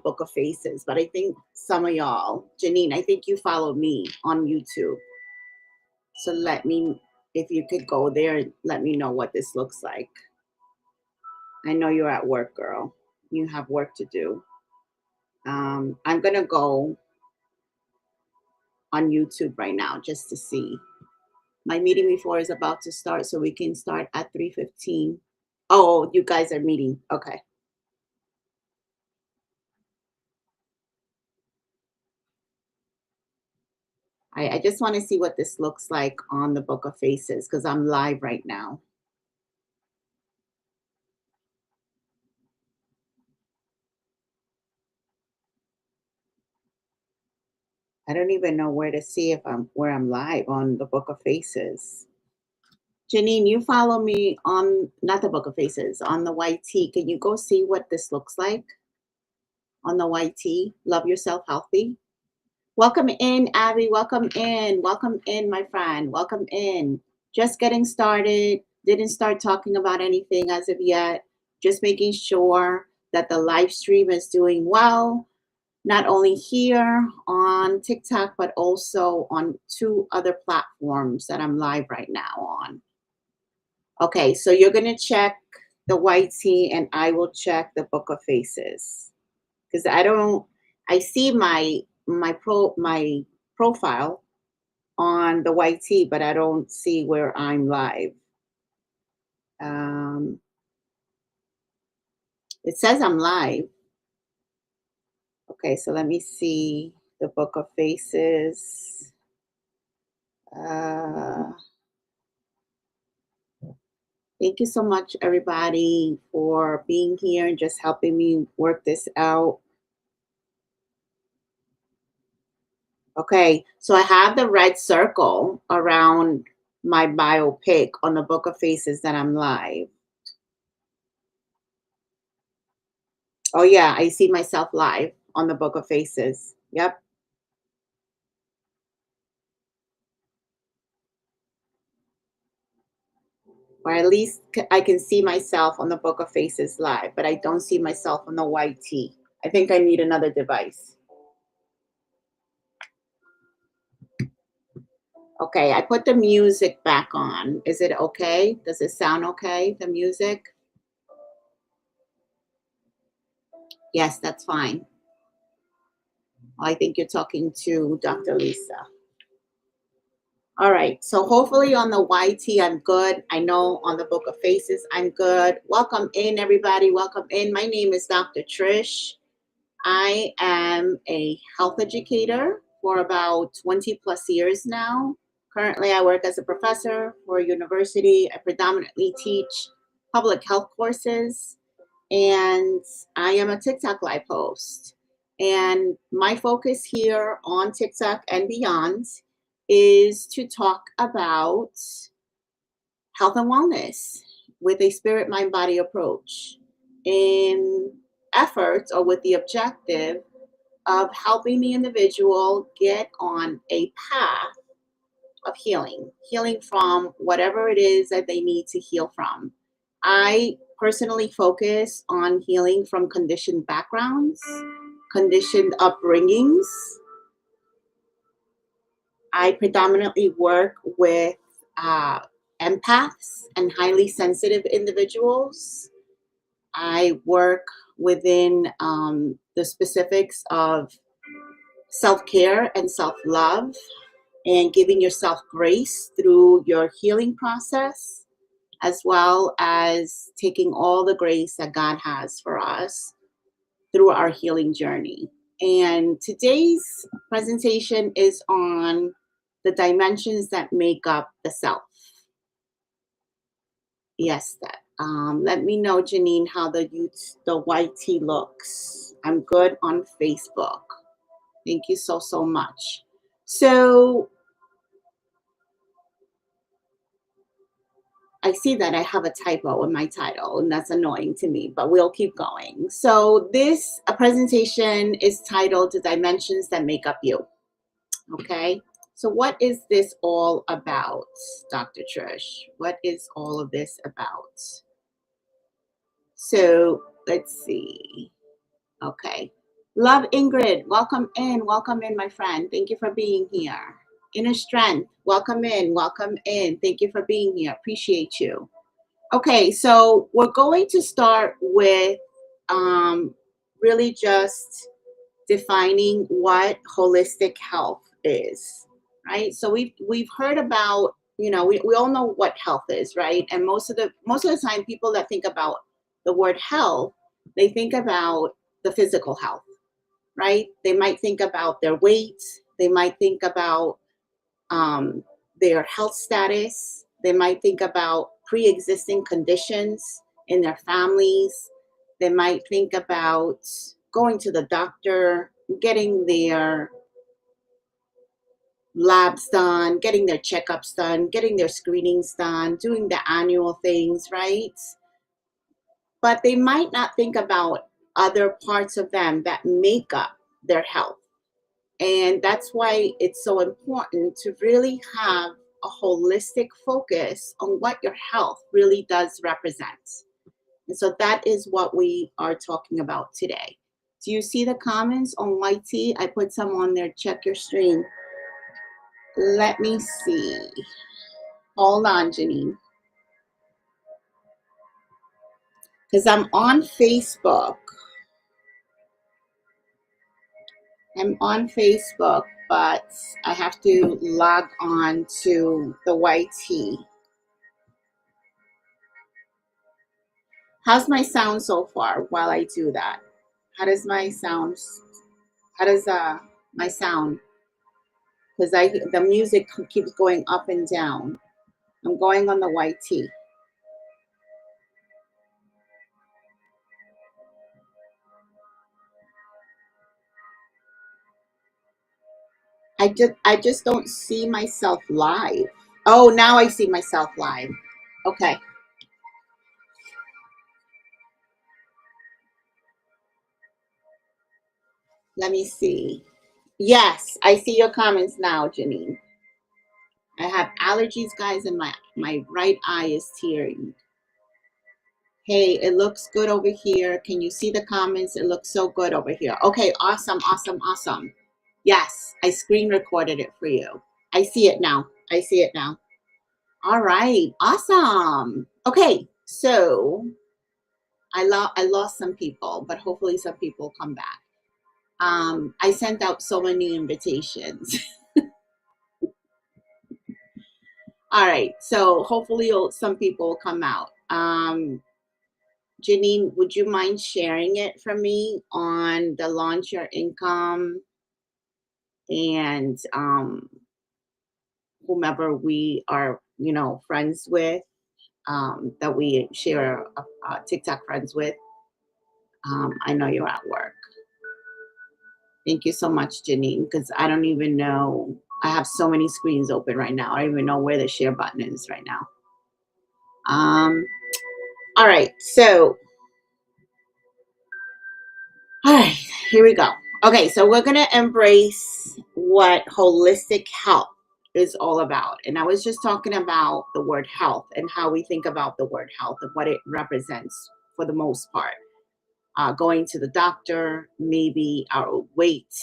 Book of Faces, but I think some of y'all, Janine, I think you follow me on YouTube. So let me, if you could go there and let me know what this looks like. I know you're at work, girl. You have work to do. I'm going to go on YouTube right now just to see. My meeting before is about to start, so we can start at 3:15. Oh, you guys are meeting. Okay. I just want to see what this looks like on the Book of Faces because I'm live right now. I don't even know where to see if I'm live on the Book of Faces. Janine, you follow me on not the Book of Faces, on the YT. Can you go see what this looks like on the YT? Love Yourself Healthy. Welcome in, Abby. Welcome in. Welcome in, my friend. Welcome in. Just getting started. Didn't start talking about anything as of yet. Just making sure that the live stream is doing well. Not only here on TikTok, but also on 2 other platforms that I'm live right now on. Okay, so you're going to check the YT and I will check the Book of Faces. Because I see my profile on the YT, but I don't see where I'm live. It says I'm live. Okay, so let me see the Book of Faces. Thank you so much, everybody, for being here and just helping me work this out. Okay, so I have the red circle around my bio pic on the Book of Faces that I'm live. Oh yeah, I see myself live on the Book of Faces. Yep. Or at least I can see myself on the Book of Faces live, but I don't see myself on the YT. I think I need another device. Okay, I put the music back on. Is it okay? Does it sound okay, the music? Yes, that's fine. I think you're talking to Dr. Lisa. All right, so hopefully on the YT, I'm good. I know on the Book of Faces, I'm good. Welcome in, everybody. Welcome in. My name is Dr. Trish. I am a health educator for about 20 plus years now. Currently, I work as a professor for a university. I predominantly teach public health courses, and I am a TikTok live host. And my focus here on TikTok and beyond is to talk about health and wellness with a spirit, mind, body approach in efforts or with the objective of helping the individual get on a path of healing from whatever it is that they need to heal from. I personally focus on healing from conditioned backgrounds, conditioned upbringings. I predominantly work with empaths and highly sensitive individuals. I work within the specifics of self-care and self-love and giving yourself grace through your healing process, as well as taking all the grace that God has for us through our healing journey. And today's presentation is on the dimensions that make up the self. Yes, that. Let me know, Janine, how the YT looks. I'm good on Facebook. Thank you so much. So I see that I have a typo in my title, and that's annoying to me, but we'll keep going. So this presentation is titled The Dimensions That Make Up You. Okay, so what is this all about, Dr. Trish? What is all of this about? So let's see. Okay, Love Ingrid, welcome in, my friend. Thank you for being here. Inner Strength, welcome in, welcome in. Thank you for being here. Appreciate you. Okay, so we're going to start with really just defining what holistic health is, right? So we've heard about, we all know what health is, right? And most of the time people that think about the word health, they think about the physical health, right? They might think about their weight, they might think about um, their health status, they might think about pre-existing conditions in their families, they might think about going to the doctor, getting their labs done, getting their checkups done, getting their screenings done, doing the annual things, right? But they might not think about other parts of them that make up their health. And that's why it's so important to really have a holistic focus on what your health really does represent. And so that is what we are talking about today. Do you see the comments on YT? I put some on there. Check your stream. Let me see. Hold on, Janine. Because I'm on Facebook. But I have to log on to the YT. How's my sound so far while I do that? How does my sound? How does my sound? Because the music keeps going up and down. I'm going on the YT. I just don't see myself live. Oh, now I see myself live. Okay. Let me see. Yes, I see your comments now, Janine. I have allergies, guys, and my right eye is tearing. Hey, it looks good over here. Can you see the comments? It looks so good over here. Okay, awesome, awesome, awesome. Yes, I screen recorded it for you. I see it now. I see it now. All right, awesome. Okay, so I lost some people, but hopefully some people come back. I sent out so many invitations. All right, so hopefully some people will come out. Janine, would you mind sharing it for me on the Launch Your Income and whomever we are, friends with, that we share TikTok friends with? I know you're at work. Thank you so much, Janine, because I don't even know. I have so many screens open right now. I don't even know where the share button is right now. All right, so, all right, here we go. Okay, so we're going to embrace what holistic health is all about. And I was just talking about the word health and how we think about the word health and what it represents for the most part. Going to the doctor, maybe our weight,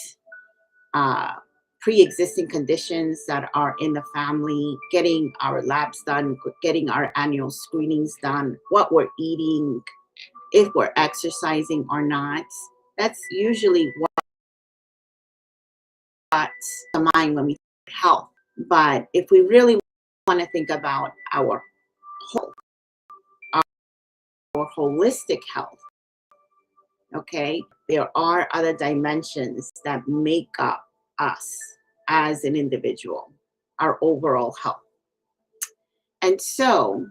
uh, pre-existing conditions that are in the family, getting our labs done, getting our annual screenings done, what we're eating, if we're exercising or not. That's usually what the mind when we think health. But if we really want to think about our holistic health, okay, there are other dimensions that make up us as an individual, our overall health. And so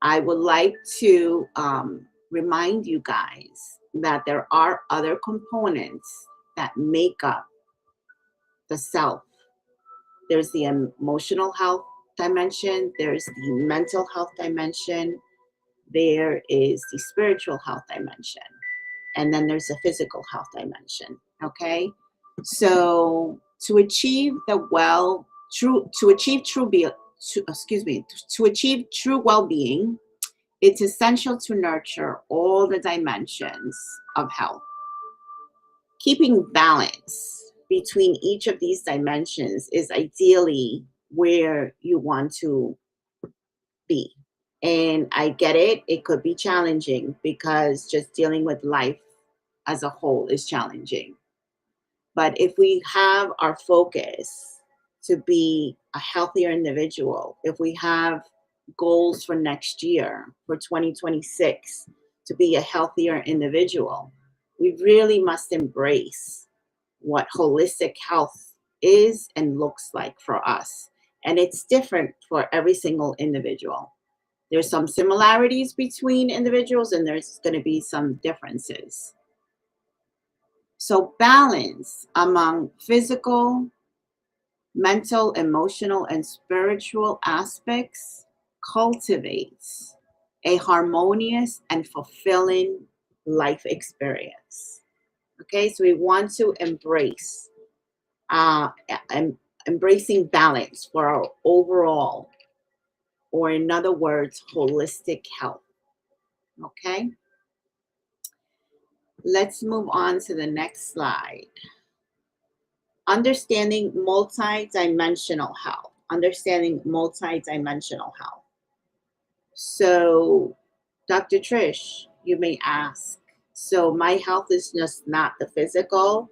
I would like to remind you guys that there are other components that make up the self. There's the emotional health dimension, there's the mental health dimension, there is the spiritual health dimension, and then there's the physical health dimension. Okay, so to achieve true well-being, it's essential to nurture all the dimensions of health. keeping balance between each of these dimensions is ideally where you want to be. And I get it, it could be challenging because just dealing with life as a whole is challenging. But if we have our focus to be a healthier individual, if we have goals for next year, for 2026, to be a healthier individual, we really must embrace what holistic health is and looks like for us. And it's different for every single individual. There's some similarities between individuals, and there's going to be some differences. So, balance among physical, mental, emotional, and spiritual aspects cultivates a harmonious and fulfilling life experience. Okay, so we want to embrace uh, embracing balance for our overall, or in other words, holistic health. Okay, let's move on to the next slide. Understanding multidimensional health. Understanding multidimensional health. So, Dr. Trish, you may ask, so my health is just not the physical,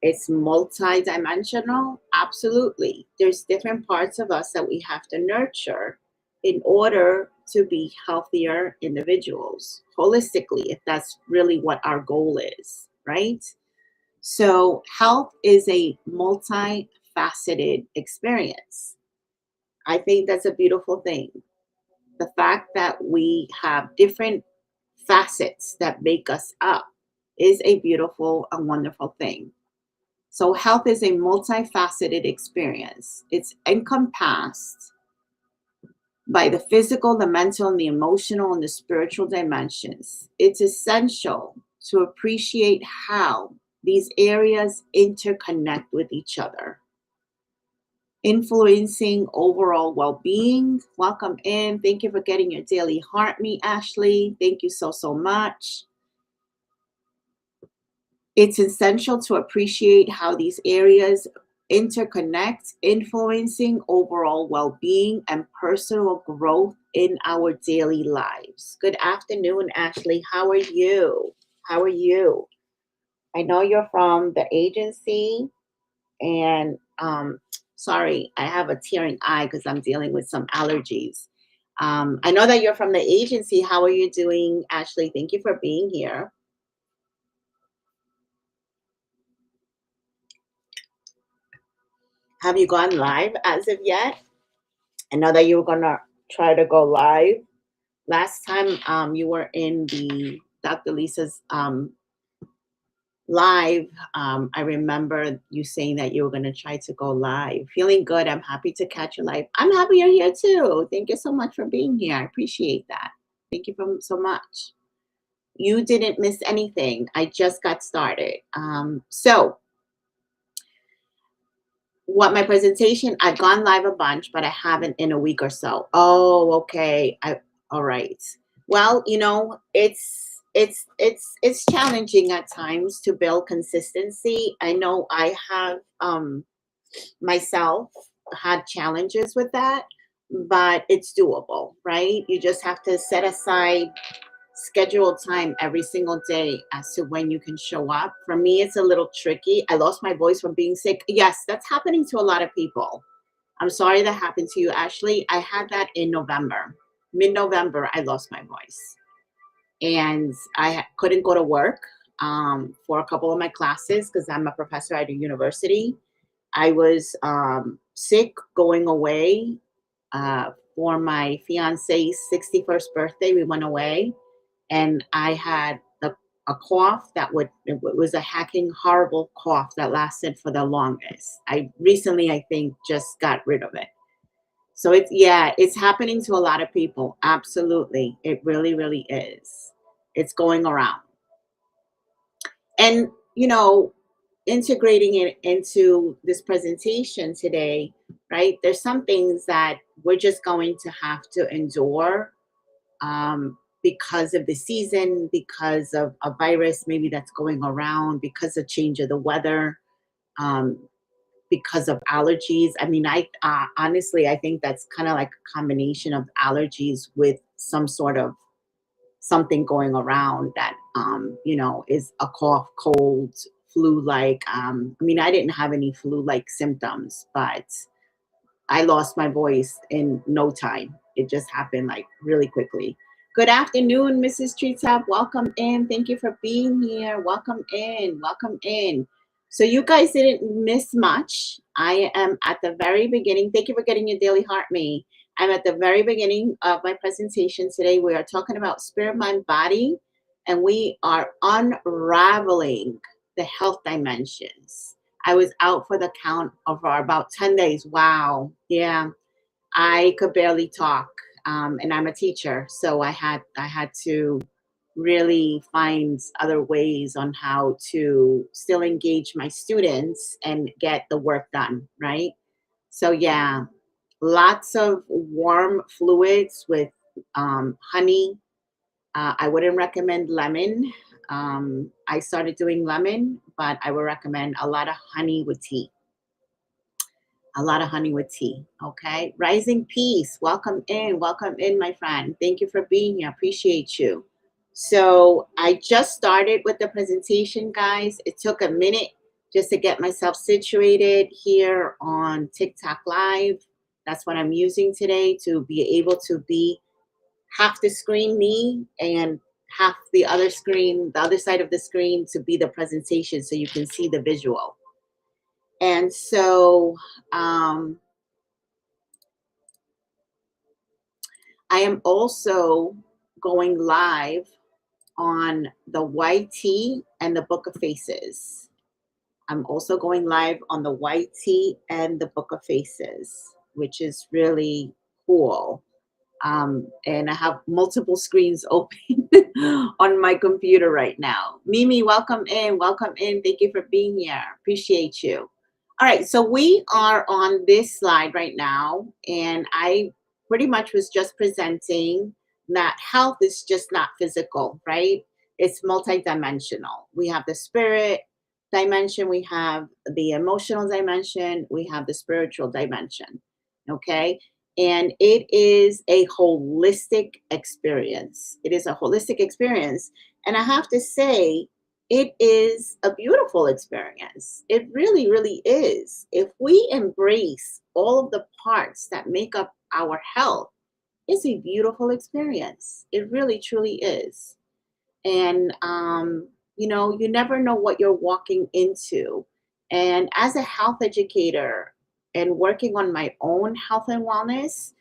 it's multidimensional? Absolutely. There's different parts of us that we have to nurture in order to be healthier individuals holistically, if that's really what our goal is, right? So, health is a multifaceted experience. I think that's a beautiful thing. The fact that we have different facets that make us up is a beautiful and wonderful thing. So, health is a multifaceted experience. It's encompassed by the physical, the mental, and the emotional, and the spiritual dimensions. It's essential to appreciate how these areas interconnect with each other, influencing overall well being. Welcome in. Thank you for getting your daily heart meet, Ashley. Thank you so, so much. It's essential to appreciate how these areas interconnect, influencing overall well being and personal growth in our daily lives. Good afternoon, Ashley. How are you? How are you? I know you're from the agency, and sorry, I have a tearing eye because I'm dealing with some allergies. I know that you're from the agency. How are you doing, Ashley? Thank you for being here. Have you gone live as of yet? I know that you were gonna try to go live. Last time you were in the Dr. Lisa's live, I remember you saying that you were gonna try to go live. Feeling good. I'm happy to catch you live. I'm happy you're here too. Thank you so much for being here. I appreciate that. Thank you so much. You didn't miss anything. I just got started. So what my presentation, I've gone live a bunch, but I haven't in a week or so. Oh, okay. All right. Well, it's challenging at times to build consistency. I know I have myself had challenges with that, but it's doable, right? You just have to set aside schedule time every single day as to when you can show up. For me, it's a little tricky. I lost my voice from being sick. Yes, that's happening to a lot of people. I'm sorry that happened to you, Ashley. I had that in November. Mid-November, I lost my voice. And I couldn't go to work for a couple of my classes because I'm a professor at a university. I was sick going away for my fiance's 61st birthday. We went away, and I had a cough it was a hacking, horrible cough that lasted for the longest. I recently, I think, just got rid of it. So it's happening to a lot of people. Absolutely. It really, really is. It's going around. And, integrating it into this presentation today, right? There's some things that we're just going to have to endure because of the season, because of a virus maybe that's going around, because of change of the weather, um, because of allergies. I mean, I honestly, I think that's kind of like a combination of allergies with some sort of something going around that, is a cough, cold, flu like. I mean, I didn't have any flu like symptoms, but I lost my voice in no time. It just happened like really quickly. Good afternoon, Mrs. Treetop. Welcome in. Thank you for being here. Welcome in. Welcome in. So you guys didn't miss much. I am at the very beginning. Thank you for getting your daily heart made. I'm at the very beginning of my presentation today. We are talking about spirit, mind, body, and we are unraveling the health dimensions. I was out for the count of about 10 days. Wow. Yeah. I could barely talk. And I'm a teacher. So I had to really find other ways on how to still engage my students and get the work done. Right. So yeah, lots of warm fluids with honey. I wouldn't recommend lemon. I started doing lemon, but I would recommend a lot of honey with tea. A lot of honey with tea. Okay. Rising Peace. Welcome in. Welcome in, my friend. Thank you for being here. Appreciate you. So I just started with the presentation, guys. It took a minute just to get myself situated here on TikTok Live. That's what I'm using today to be able to be half the screen me and half the other screen, the other side of the screen to be the presentation so you can see the visual. And so I am also going live on the YT and the Book of Faces. I'm also going live on the YT and the Book of Faces, which is really cool. And I have multiple screens open on my computer right now. Mimi, welcome in. Welcome in. Thank you for being here. Appreciate you. All right, so we are on this slide right now, and I pretty much was just presenting that health is just not physical, right? It's multidimensional. We have the spirit dimension, we have the emotional dimension, we have the spiritual dimension, okay? And it is a holistic experience. It is a holistic experience. And I have to say, it is a beautiful experience. It really, really is. If we embrace all of the parts that make up our health, it's a beautiful experience. It really, truly is. And, you never know what you're walking into. And as a health educator and working on my own health and wellness,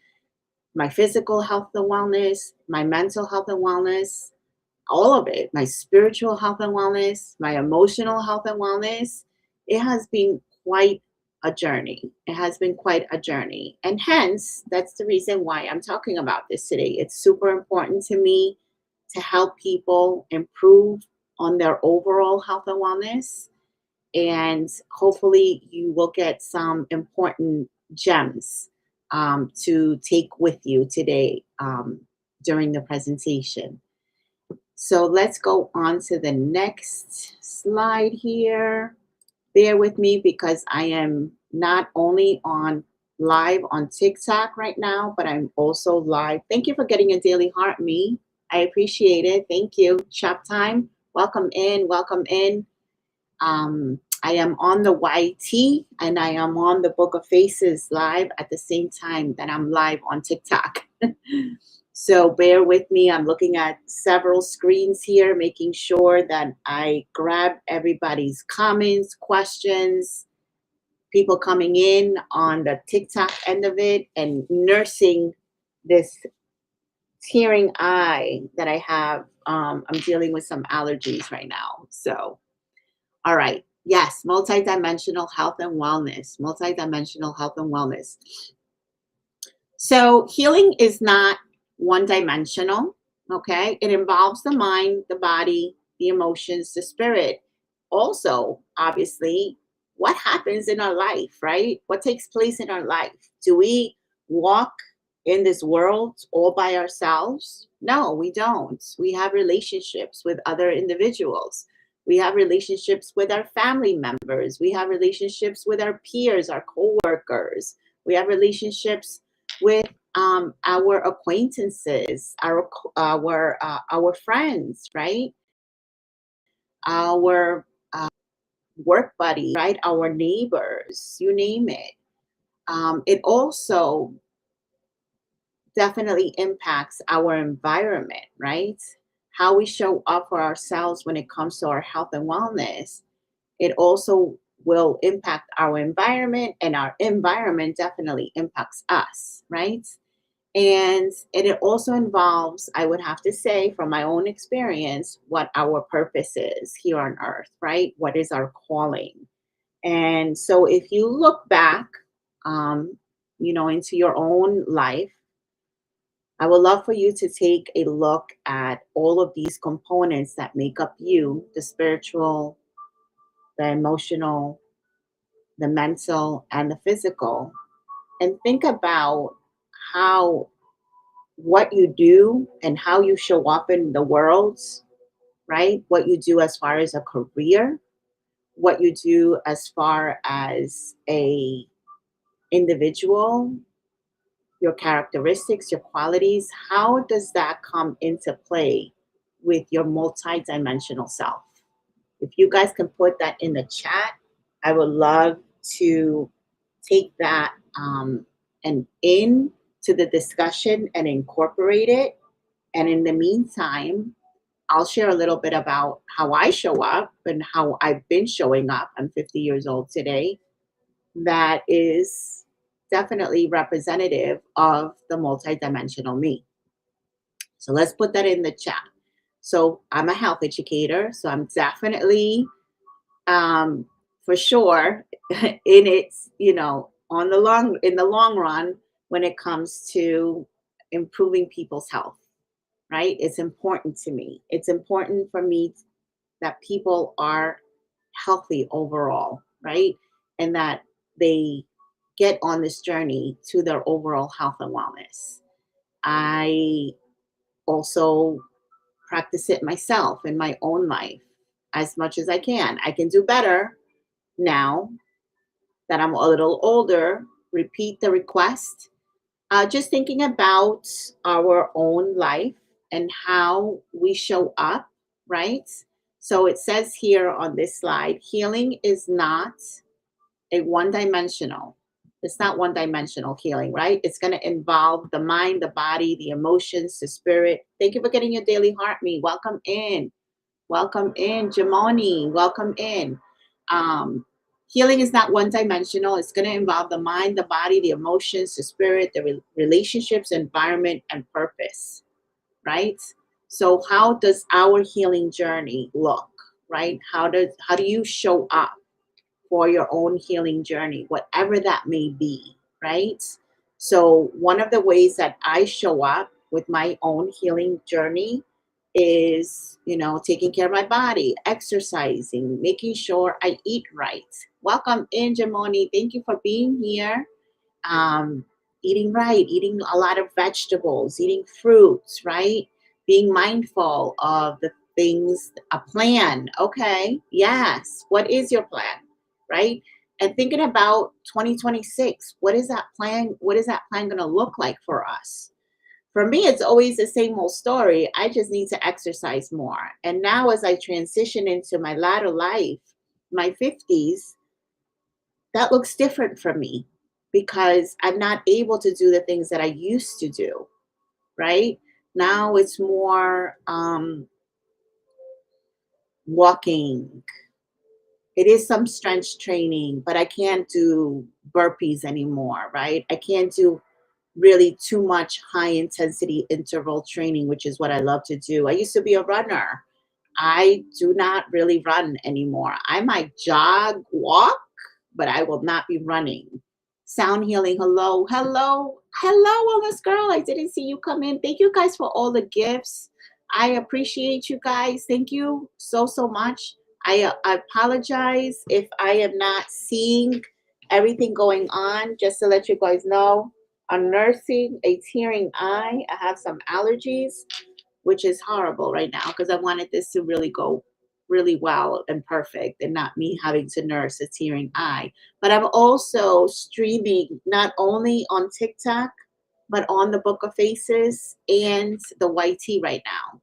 my physical health and wellness, my mental health and wellness, all of it, my spiritual health and wellness, my emotional health and wellness, it has been quite a journey. It has been quite a journey. And hence, that's the reason why I'm talking about this today. It's super important to me to help people improve on their overall health and wellness. And hopefully, you will get some important gems to take with you today during the presentation. So let's go on to the next slide here. Bear with me because I am not only on live on TikTok right now, but I'm also live. Thank you for getting a daily heart me. I appreciate it. Thank you. Shop time. Welcome in. Welcome in. I am on the YT and I am on the Book of Faces live at the same time that I'm live on TikTok. So bear with me. I'm looking at several screens here, making sure that I grab everybody's comments, questions, people coming in on the TikTok end of it, and nursing this tearing eye that I have. I'm dealing with some allergies right now. So, all right. Yes, multidimensional health and wellness. Multidimensional health and wellness. So healing is not one dimensional, okay? It involves the mind, the body, the emotions, the spirit. Also, obviously, what happens in our life, right? What takes place in our life? Do we walk in this world all by ourselves? No, we don't. We have relationships with other individuals. We have relationships with our family members. We have relationships with our peers, our coworkers. We have relationships with our acquaintances, our friends, right? Our work buddies, right? Our neighbors, you name it. It also definitely impacts our environment, right? How we show up for ourselves when it comes to our health and wellness. It also will impact our environment, and our environment definitely impacts us, right? And it also involves, I would have to say, from my own experience, what our purpose is here on earth, right? What is our calling? And so if you look back, um, into your own life, I would love for you to take a look at all of these components that make up you: the spiritual, the emotional, the mental, and the physical, and think about how what you do and how you show up in the world, right? What you do as far as a career, what you do as far as a individual, your characteristics, your qualities, how does that come into play with your multidimensional self? If you guys can put that in the chat, I would love to take that and into the discussion and incorporate it. And in the meantime, I'll share a little bit about how I show up and how I've been showing up. I'm 50 years old today. That is definitely representative of the multidimensional me. So let's put that in the chat. So I'm a health educator, so I'm definitely, for sure, in its, in the long run, when it comes to improving people's health, right? It's important to me. It's important for me that people are healthy overall, right? And that they get on this journey to their overall health and wellness. I also practice it myself in my own life as much as I can. I can do better now that I'm a little older. Repeat the request. Just thinking about our own life and how we show up, right? So it says here on this slide, healing is not a one dimensional. It's not one dimensional healing, right? It's going to involve the mind, the body, the emotions, the spirit. Thank you for getting your daily heart me. Welcome in. Welcome in, Jamoni. Welcome in. Healing is not one dimensional. It's going to involve the mind, the body, the emotions, the spirit, the relationships, environment, and purpose, right? So how does our healing journey look, right? How do you show up for your own healing journey, whatever that may be, right? So one of the ways that I show up with my own healing journey is, taking care of my body, exercising, making sure I eat right. Welcome in, Jamoni. Thank you for being here. um, Eating right, eating a lot of vegetables, eating fruits, right? Being mindful of the things, a plan. Okay, yes. What is your plan, right? And thinking about 2026, what is that plan? What is that plan going to look like for us? For me, it's always the same old story. I just need to exercise more. And now, as I transition into my latter life, my 50s, that looks different for me because I'm not able to do the things that I used to do, right? Now it's more walking. It is some strength training, but I can't do burpees anymore, right? I can't do really too much high intensity interval training, which is what I love to do. I used to be a runner. I do not really run anymore. I might jog, walk, but I will not be running. Sound healing, hello, hello, hello, wellness girl. I didn't see you come in. Thank you guys for all the gifts. I appreciate you guys. Thank you so, so much. I apologize if I am not seeing everything going on, just to let you guys know. I'm nursing a tearing eye. I have some allergies, which is horrible right now because I wanted this to really go really well and perfect and not me having to nurse a tearing eye. But I'm also streaming not only on TikTok, but on the Book of Faces and the YT right now.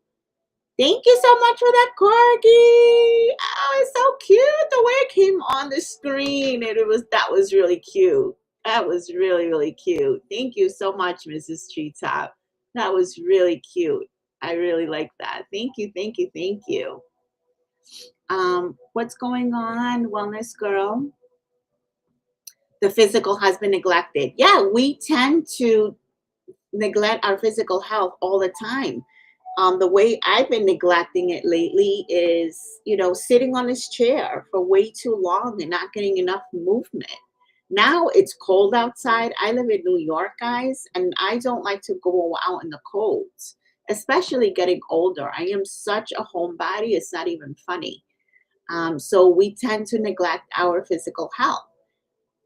Thank you so much for that corgi. Oh, it's so cute the way it came on the screen. And that was really cute. That was really, really cute. Thank you so much, Mrs. Treetop. That was really cute. I really like that. Thank you, thank you, thank you. What's going on, Wellness Girl? The physical has been neglected. Yeah, we tend to neglect our physical health all the time. The way I've been neglecting it lately is, sitting on this chair for way too long and not getting enough movement. Now it's cold outside. I live in New York, guys, and I don't like to go out in the cold, especially getting older. I am such a homebody, it's not even funny. So we tend to neglect our physical health.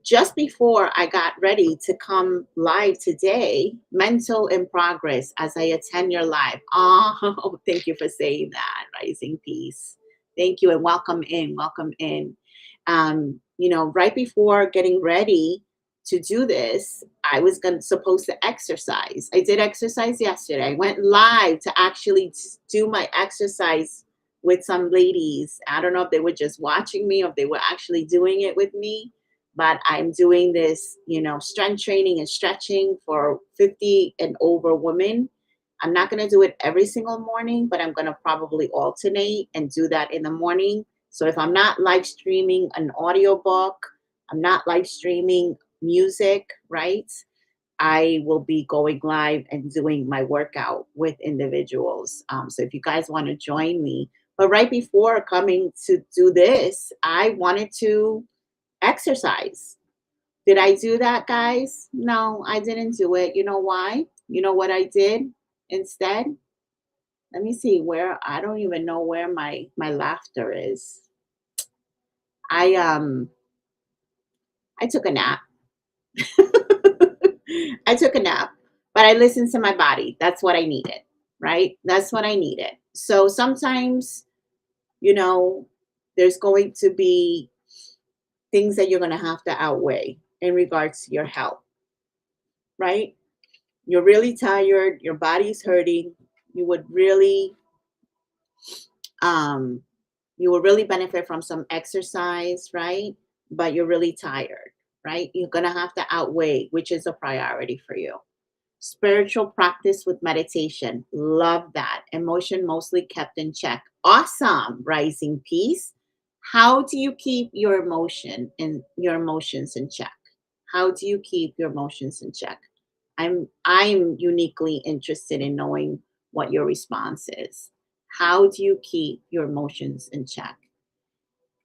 Just before I got ready to come live today, mental in progress as I attend your live. Oh, thank you for saying that, Rising Peace. Thank you and welcome in, welcome in. Right before getting ready to do this, I was supposed to exercise. I did exercise yesterday. I went live to actually do my exercise with some ladies. I don't know if they were just watching me or if they were actually doing it with me, but I'm doing this, strength training and stretching for 50 and over women. I'm not going to do it every single morning, but I'm going to probably alternate and do that in the morning. So if I'm not live streaming an audiobook, I'm not live streaming music, right? I will be going live and doing my workout with individuals. So if you guys want to join me, but right before coming to do this, I wanted to exercise. Did I do that, guys? No, I didn't do it. You know why? You know what I did instead? Let me see where I don't even know where my laughter is. I I took a nap. I took a nap, but I listened to my body. That's what I needed, right? That's what I needed. So sometimes, you know, there's going to be things that you're going to have to outweigh in regards to your health, right? You're really tired, your body's hurting, you would really um you will really benefit from some exercise, right? But you're really tired, right? You're going to have to outweigh which is a priority for you. Spiritual practice with meditation. Love that. Emotion mostly kept in check. Awesome. Rising peace. How do you keep your emotions in check? How do you keep your emotions in check? I'm uniquely interested in knowing what your response is. How do you keep your emotions in check?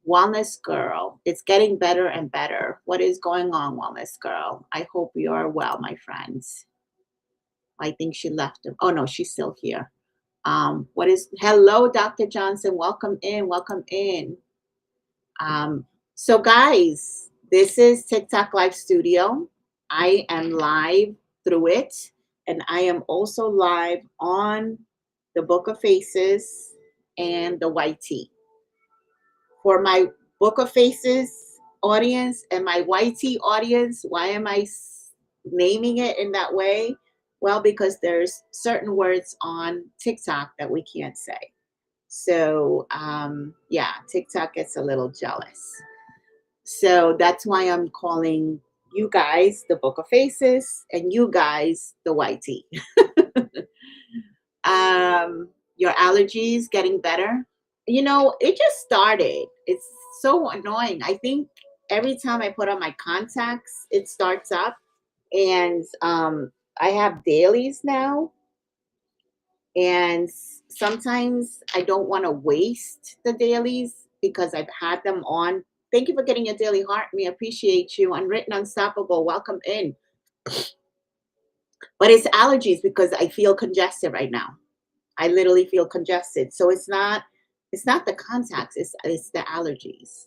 Wellness Girl, it's getting better and better. What is going on, Wellness Girl? I hope you are well, my friends. I think she left him. Oh no, she's still here. Hello, Dr. Johnson. Welcome in, welcome in. So guys, this is TikTok Live Studio. I am live through it, and I am also live on the Book of Faces and the YT. For my Book of Faces audience and my YT audience, why am I naming it in that way? Well, because there's certain words on TikTok that we can't say. So yeah, TikTok gets a little jealous. So that's why I'm calling you guys the Book of Faces and you guys the YT. Your allergies getting better. It just started. It's so annoying. I think every time I put on my contacts, it starts up. And I have dailies now. And sometimes I don't want to waste the dailies because I've had them on. Thank you for getting your daily heart. Me appreciate you. Unwritten Unstoppable. Welcome in. But it's allergies because I feel congested right now. I literally feel congested. So it's not the contacts, it's the allergies.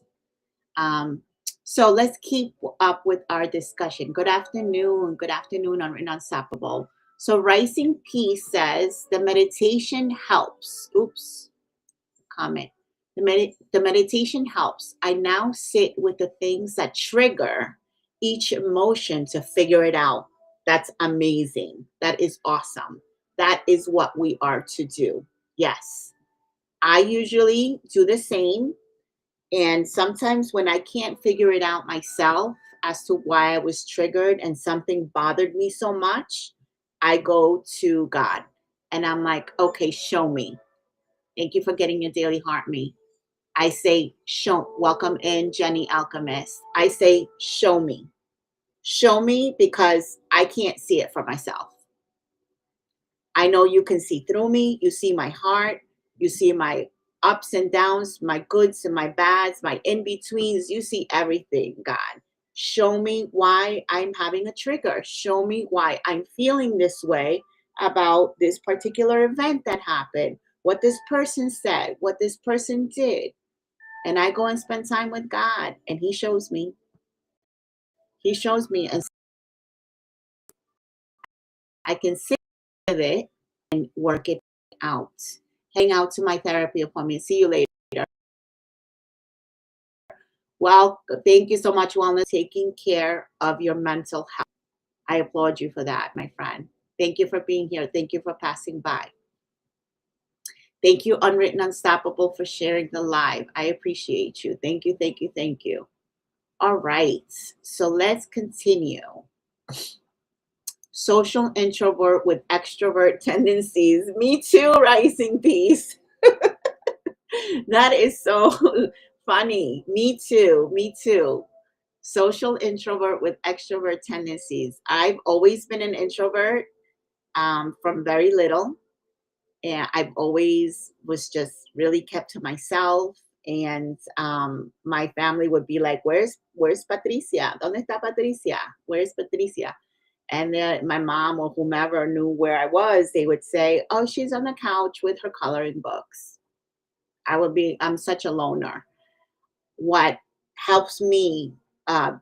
So let's keep up with our discussion. Good afternoon. Good afternoon on Unstoppable. So Rising Peace says the meditation helps. Oops, comment. The meditation helps. I now sit with the things that trigger each emotion to figure it out. That's amazing. That is awesome. That is what we are to do. Yes. I usually do the same. And sometimes when I can't figure it out myself as to why I was triggered and something bothered me so much, I go to God and I'm like, okay, show me. Thank you for getting your daily heart me. I say, show, welcome in, Jenny Alchemist. I say, show me. Show me because I can't see it for myself. I know you can see through me. You see my heart. You see my ups and downs, my goods and my bads, my in betweens. You see everything, God. Show me why I'm having a trigger. Show me why I'm feeling this way about this particular event that happened, what this person said, what this person did. And I go and spend time with God, and He shows me. He shows me, and I can sit with it and work it out. Hang out to my therapy appointment. See you later. Well, thank you so much, Wellness, taking care of your mental health. I applaud you for that, my friend. Thank you for being here. Thank you for passing by. Thank you, Unwritten Unstoppable, for sharing the live. I appreciate you. Thank you, thank you, thank you. All right, so let's continue. Social introvert with extrovert tendencies. Me too, Rising Peace. That is so funny. Me too. Me too. Social introvert with extrovert tendencies. I've always been an introvert from very little. And I've always was just really kept to myself. And my family would be like, where's Patricia? ¿Dónde está Patricia? Where's Patricia? And then my mom or whomever knew where I was, they would say, oh, she's on the couch with her coloring books. I'm such a loner. What helps me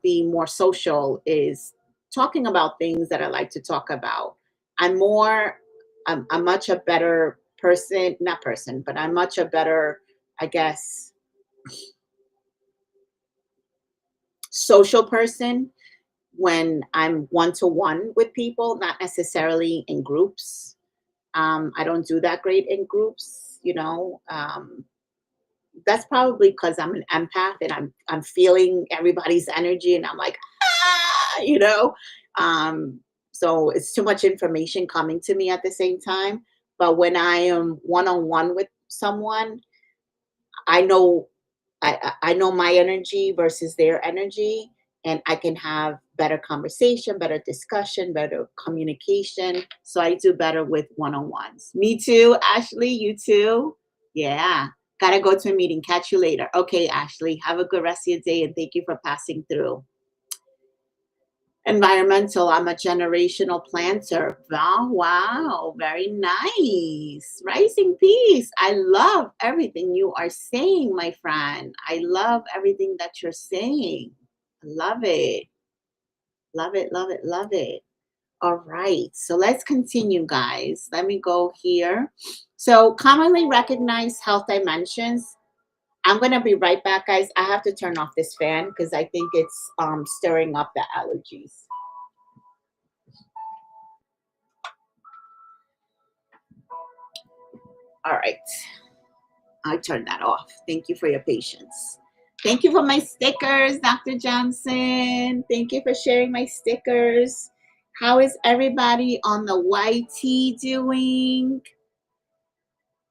be more social is talking about things that I like to talk about. I'm much a better person, not person, but I'm much a better, I guess, social person when I'm one-to-one with people, not necessarily in groups. I don't do that great in groups, you know. That's probably because I'm an empath and I'm feeling everybody's energy and I'm like, ah, you know. Um, so it's too much information coming to me at the same time. But when I am one-on-one with someone, I know I know my energy versus their energy, and I can have better conversation, better discussion, better communication. So I do better with one-on-ones. Me too, Ashley. You too. Yeah. Gotta go to a meeting. Catch you later. Okay, Ashley. Have a good rest of your day, and thank you for passing through. Environmental, I'm a generational planter. Wow, wow, very nice. Rising Peace. I love everything you are saying, my friend. I love everything that you're saying. I love it. Love it, love it, love it. All right, so let's continue, guys. Let me go here. So, commonly recognized health dimensions. I'm going to be right back, guys. I have to turn off this fan because I think it's stirring up the allergies. All right. I turned that off. Thank you for your patience. Thank you for my stickers, Dr. Johnson. Thank you for sharing my stickers. How is everybody on the YT doing?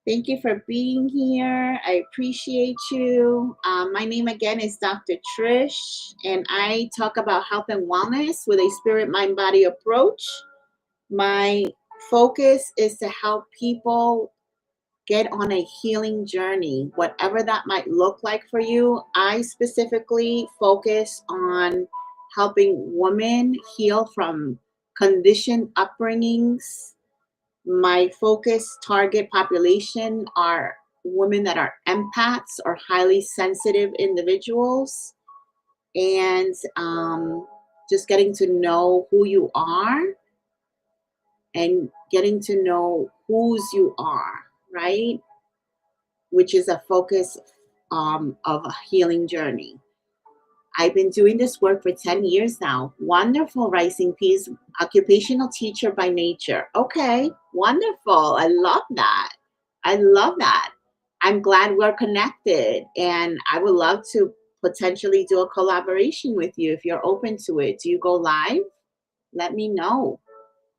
Thank you for being here. I appreciate you. My name again is Dr. Trish, and I talk about health and wellness with a spirit, mind, body approach. My focus is to help people get on a healing journey, whatever that might look like for you. I specifically focus on helping women heal from conditioned upbringings. My focus target population are women that are empaths or highly sensitive individuals. and just getting to know who you are and getting to know whose you are, right? Which is a focus of a healing journey. I've been doing this work for 10 years now. Wonderful, Rising Peace, occupational teacher by nature. Okay, wonderful. I love that. I love that. I'm glad we're connected, and I would love to potentially do a collaboration with you if you're open to it. Do you go live? Let me know.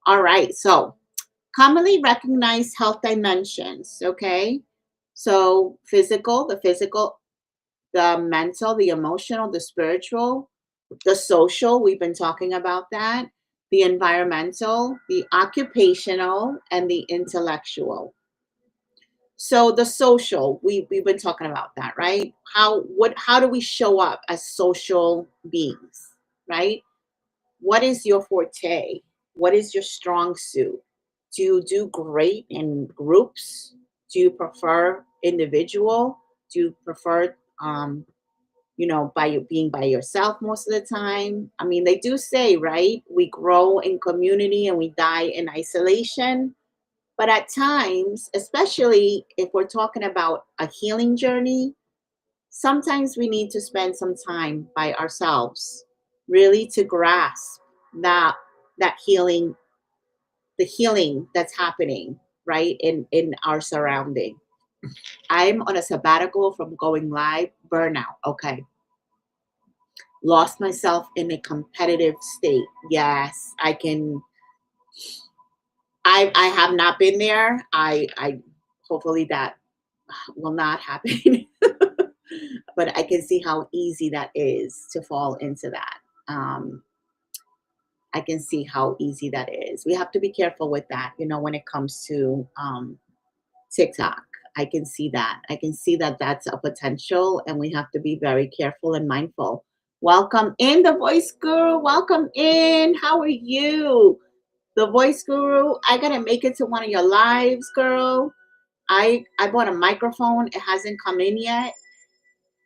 All right, so commonly recognized health dimensions, okay? So the physical, the mental, the emotional, the spiritual, the social, we've been talking about that, the environmental, the occupational, and the intellectual. So the social, we've been talking about that, right? How do we show up as social beings, right? What is your forte? What is your strong suit? Do you do great in groups? Do you prefer individual? Do you prefer by you being by yourself most of the time? I mean, they do say, right? We grow in community and we die in isolation. But at times, especially if we're talking about a healing journey, sometimes we need to spend some time by ourselves, really to grasp that that healing, the healing that's happening right in our surrounding. I'm on a sabbatical from going live. Burnout. Okay. Lost myself in a competitive state. Yes, I can. I have not been there. I hopefully that will not happen. But I can see how easy that is to fall into that. Um, I can see how easy that is. We have to be careful with that, when it comes to TikTok. I can see that. I can see that that's a potential, and we have to be very careful and mindful. Welcome in, the voice guru. Welcome in. How are you? The voice guru. I gotta make it to one of your lives, girl. I bought a microphone. It hasn't come in yet.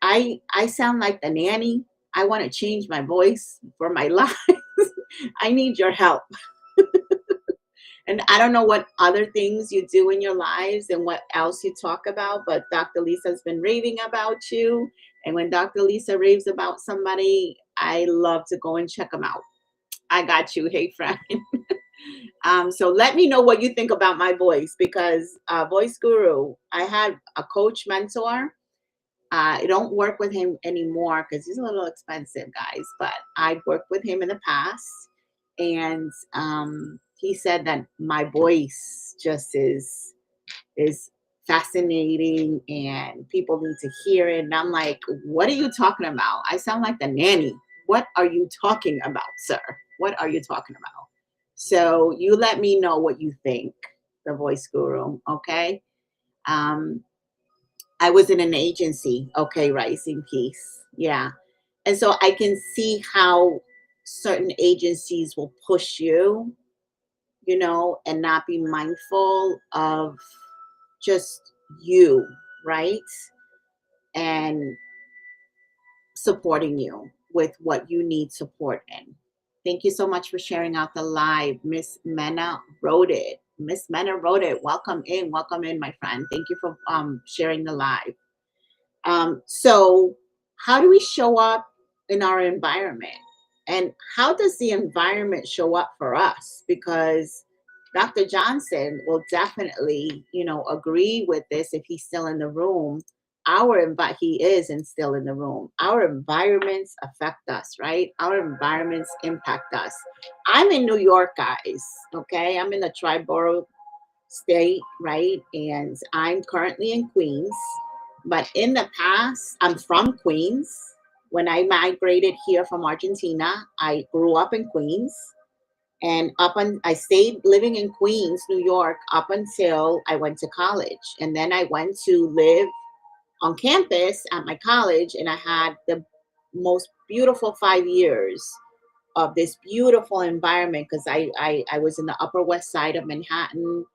I sound like the nanny. I want to change my voice for my life. I need your help. And I don't know what other things you do in your lives and what else you talk about, but Dr. Lisa's been raving about you. And when Dr. Lisa raves about somebody, I love to go and check them out. I got you. Hey, friend. So let me know what you think about my voice, because Voice Guru, I had a coach mentor. I don't work with him anymore because he's a little expensive, guys. But I worked with him in the past, and he said that my voice just is fascinating, and people need to hear it. And I'm like, what are you talking about? I sound like the nanny. What are you talking about, sir? What are you talking about? So you let me know what you think, the voice guru. Okay. Um, I was in an agency. Okay, Rising Peace. Yeah. And so I can see how certain agencies will push you, and not be mindful of just you, right? And supporting you with what you need support in. Thank you so much for sharing out the live. Miss Mena wrote it. Miss Mena wrote it. Welcome in. Welcome in, my friend. Thank you for sharing the live. So how do we show up in our environment? And how does the environment show up for us? Because Dr. Johnson will definitely, agree with this if he's still in the room. He is and still in the room. Our environments affect us, right? Our environments impact us. I'm in New York, guys. Okay, I'm in the tri-borough state, right? And I'm currently in Queens. But in the past, I'm from Queens. When I migrated here from Argentina, I grew up in Queens. And I stayed living in Queens, New York, up until I went to college. And then I went to live on campus at my college, and I had the most beautiful 5 years of this beautiful environment, because I was in the Upper West Side of Manhattan,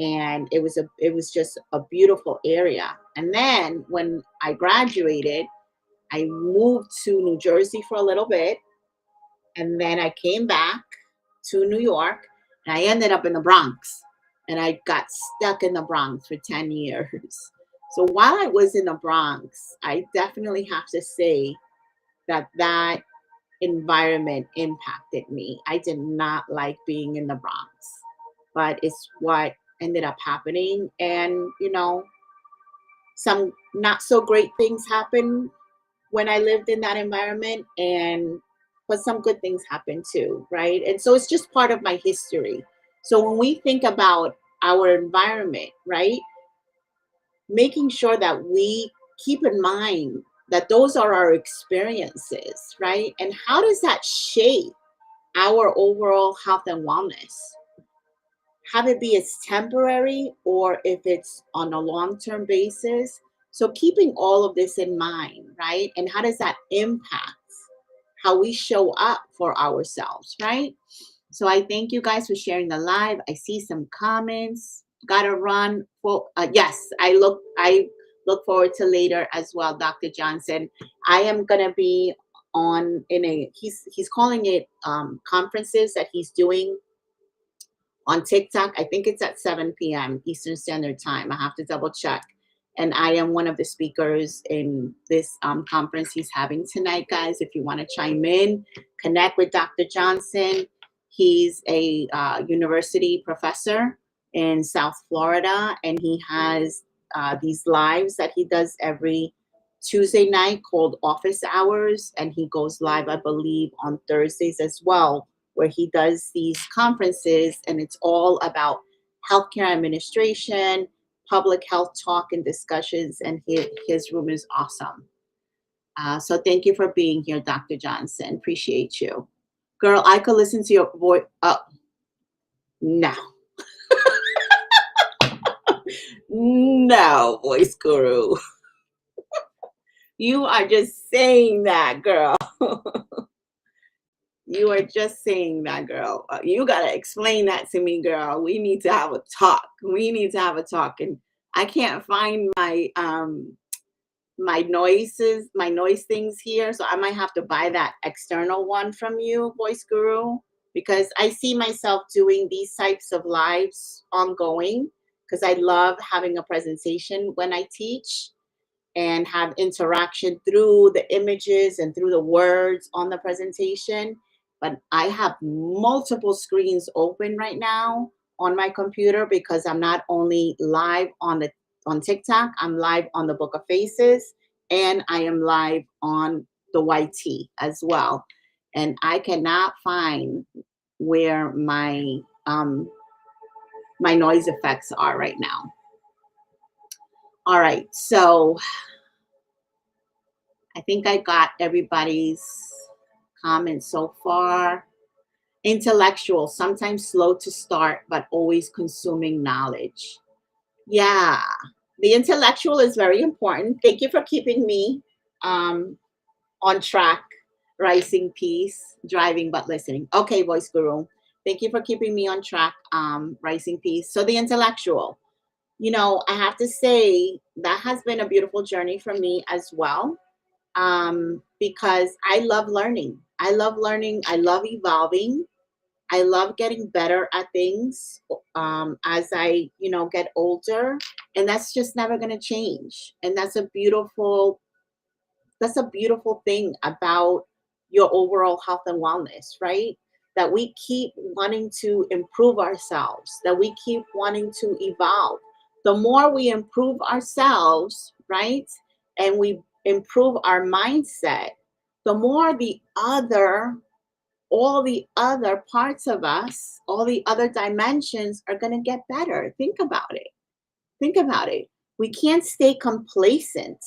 and it was just a beautiful area. And then when I graduated, I moved to New Jersey for a little bit, and then I came back to New York, and I ended up in the Bronx, and I got stuck in the Bronx for 10 years. So while I was in the Bronx, I definitely have to say that that environment impacted me. I did not like being in the Bronx, but it's what ended up happening. And, some not so great things happened when I lived in that environment, and but some good things happen too, right? And so it's just part of my history. So when we think about our environment, right, making sure that we keep in mind that those are our experiences, right? And how does that shape our overall health and wellness? Have it be it's temporary or if it's on a long-term basis. So keeping all of this in mind, right? And how does that impact how we show up for ourselves, right? So I thank you guys for sharing the live. I see some comments. Gotta run. Well, yes, I look forward to later as well, Dr. Johnson. I am gonna be on in a he's calling it conferences that he's doing on TikTok. I think it's at 7 p.m. Eastern Standard Time. I have to double check. And I am one of the speakers in this conference he's having tonight, guys. If you want to chime in, connect with Dr. Johnson. He's a university professor in South Florida, and he has these lives that he does every Tuesday night called Office Hours. And he goes live, I believe, on Thursdays as well, where he does these conferences, and it's all about healthcare administration, public health talk and discussions, and his room is awesome. So thank you for being here, Dr. Johnson. Appreciate you. Girl, I could listen to your voice. Oh, no. No, voice guru. You are just saying that, girl. You are just saying that, girl. You got to explain that to me, girl. We need to have a talk. We need to have a talk. And I can't find my noise things here. So I might have to buy that external one from you, Voice Guru, because I see myself doing these types of lives ongoing because I love having a presentation when I teach and have interaction through the images and through the words on the presentation. But I have multiple screens open right now on my computer because I'm not only live on TikTok, I'm live on the Book of Faces, and I am live on the YT as well. And I cannot find where my noise effects are right now. All right, so I think I got everybody's comments so far. Intellectual, sometimes slow to start, but always consuming knowledge. Yeah, the intellectual is very important. Thank you for keeping me on track. Rising peace, driving but listening. Okay, Voice Guru. Thank you for keeping me on track. Rising peace. So the intellectual. I have to say that has been a beautiful journey for me as well. Because I love learning. I love learning. I love evolving. I love getting better at things as I, get older, and that's just never going to change. And that's a beautiful thing about your overall health and wellness, right? That we keep wanting to improve ourselves, that we keep wanting to evolve. The more we improve ourselves, right, and we improve our mindset, the more all the other parts of us, all the other dimensions are going to get better. Think about it. Think about it. We can't stay complacent.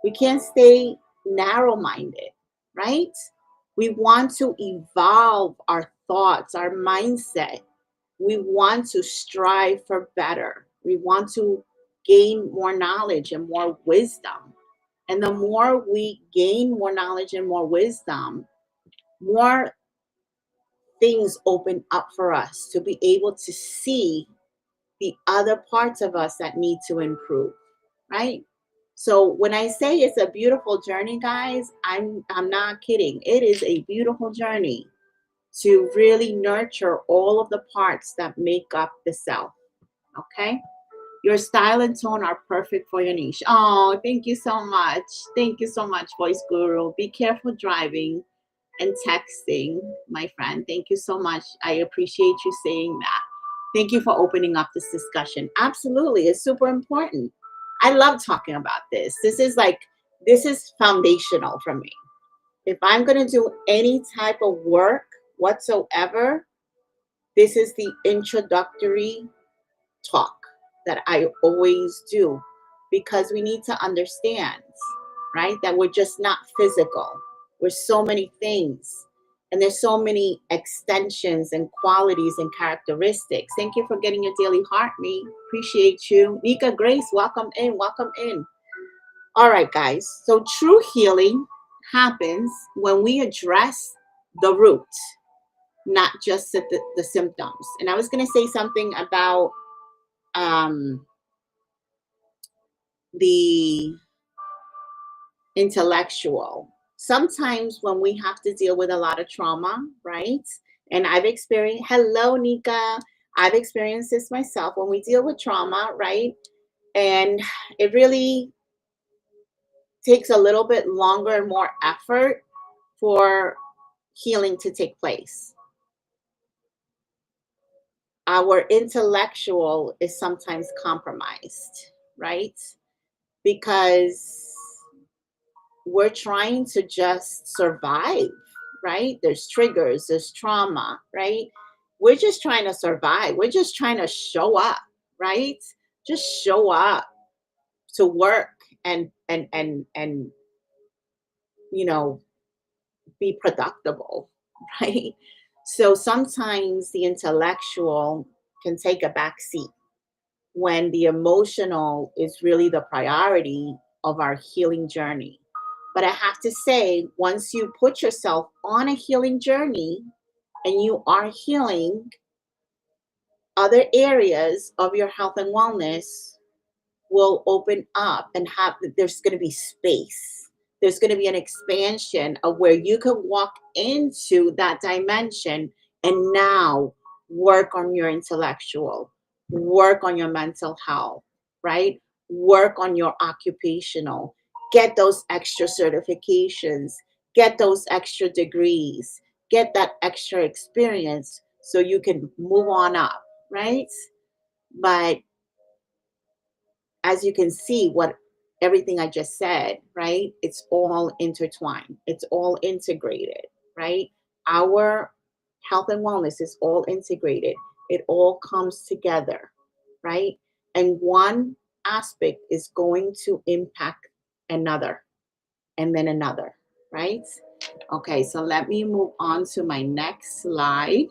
We can't stay narrow minded, right? We want to evolve our thoughts, our mindset. We want to strive for better. We want to gain more knowledge and more wisdom. And the more we gain more knowledge and more wisdom, more things open up for us to be able to see the other parts of us that need to improve, right? So when I say it's a beautiful journey, guys, I'm not kidding. It is a beautiful journey to really nurture all of the parts that make up the self. Okay? Your style and tone are perfect for your niche. Oh, thank you so much. Thank you so much, Voice Guru. Be careful driving and texting, my friend. Thank you so much. I appreciate you saying that. Thank you for opening up this discussion. Absolutely. It's super important. I love talking about this. This is foundational for me. If I'm going to do any type of work whatsoever, this is the introductory talk that I always do, because we need to understand, right, that we're just not physical. We're so many things, and there's so many extensions and qualities and characteristics. Thank you for getting your daily heart, me. Appreciate you. Nika Grace, welcome in, welcome in. All right, guys. So true healing happens when we address the root, not just the symptoms. And I was going to say something about the intellectual. Sometimes when we have to deal with a lot of trauma, right? And I've experienced, hello, Nika. I've experienced this myself when we deal with trauma, right? And it really takes a little bit longer and more effort for healing to take place. Our intellectual is sometimes compromised, right? Because we're trying to just survive, right? There's triggers, there's trauma, right? We're just trying to survive. We're just trying to show up, right? Just show up to work and you know, be productive, right? So sometimes the intellectual can take a back seat when the emotional is really the priority of our healing journey. But I have to say, once you put yourself on a healing journey and you are healing, other areas of your health and wellness will open up and there's going to be space. There's going to be an expansion of where you can walk into that dimension and now work on your intellectual, work on your mental health, right? Work on your occupational, get those extra certifications, get those extra degrees, get that extra experience so you can move on up, right? But as you can see, what everything I just said, right? It's all intertwined. It's all integrated, right? Our health and wellness is all integrated. It all comes together, right? And one aspect is going to impact another and then another, right? Okay, so let me move on to my next slide.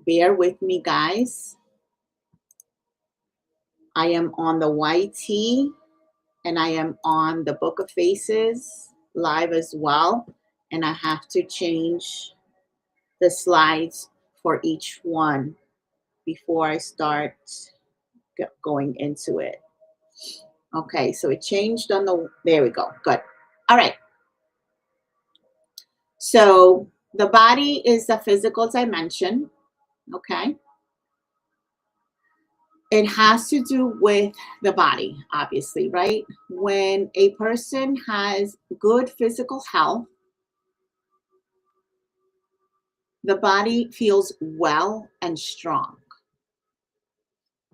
Bear with me, guys. I am on the YT and I am on the Book of Faces live as well. And I have to change the slides for each one before I start going into it. Okay, so it changed on there we go, good. All right. So the body is the physical dimension, okay? It has to do with the body, obviously, right? When a person has good physical health, the body feels well and strong.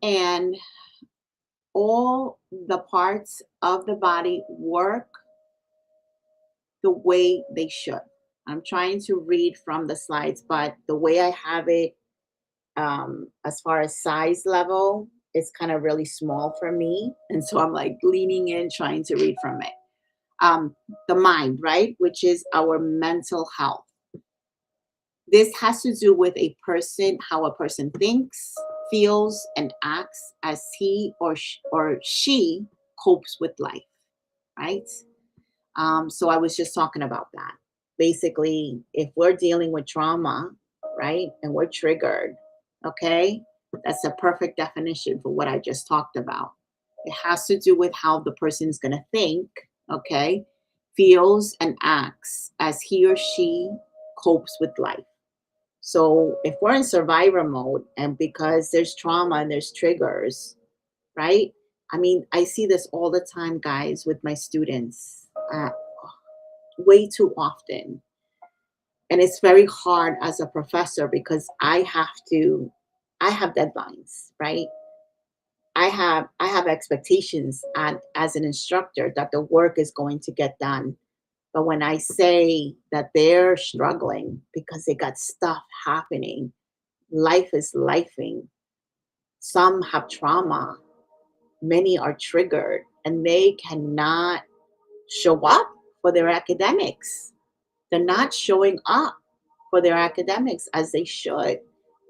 And all the parts of the body work the way they should. I'm trying to read from the slides, but the way I have it, as far as size level, it's kind of really small for me. And so I'm like leaning in, trying to read from it. The mind, right? Which is our mental health. This has to do with a person, how a person thinks, feels, and acts as he or she copes with life, right? So I was just talking about that. Basically, if we're dealing with trauma, right, and we're triggered, okay, That's a perfect definition for what I just talked about. It has to do with how the person is going to think, okay, feels and acts as he or she copes with life. So if we're in survivor mode, and because there's trauma and there's triggers, right? I mean, I see this all the time, guys, with my students, way too often. And it's very hard as a professor because I have deadlines, right? I have expectations and as an instructor that the work is going to get done. But when I say that they're struggling because they got stuff happening, life is lifing. Some have trauma, many are triggered, and they cannot show up for their academics. They're not showing up for their academics as they should.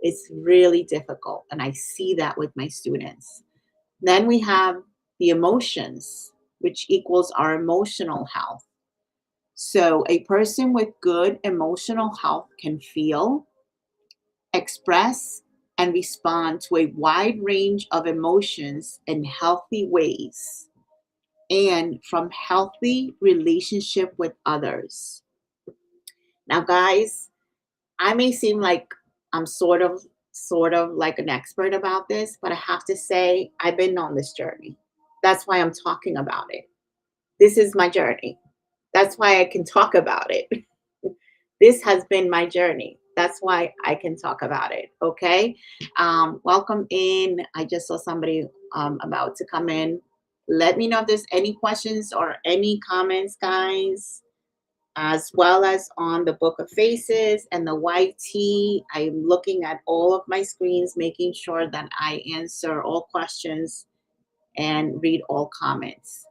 It's really difficult. And I see that with my students. Then we have the emotions, which equals our emotional health. So a person with good emotional health can feel, express, and respond to a wide range of emotions in healthy ways and from healthy relationship with others. Now, guys, I may seem like I'm sort of like an expert about this, but I have to say I've been on this journey. That's why I'm talking about it. This is my journey. That's why I can talk about it. This has been my journey. That's why I can talk about it. Okay. Welcome in. I just saw somebody about to come in. Let me know if there's any questions or any comments, guys, as well as on the Book of Faces and the YT. I'm looking at all of my screens, making sure that I answer all questions and read all comments.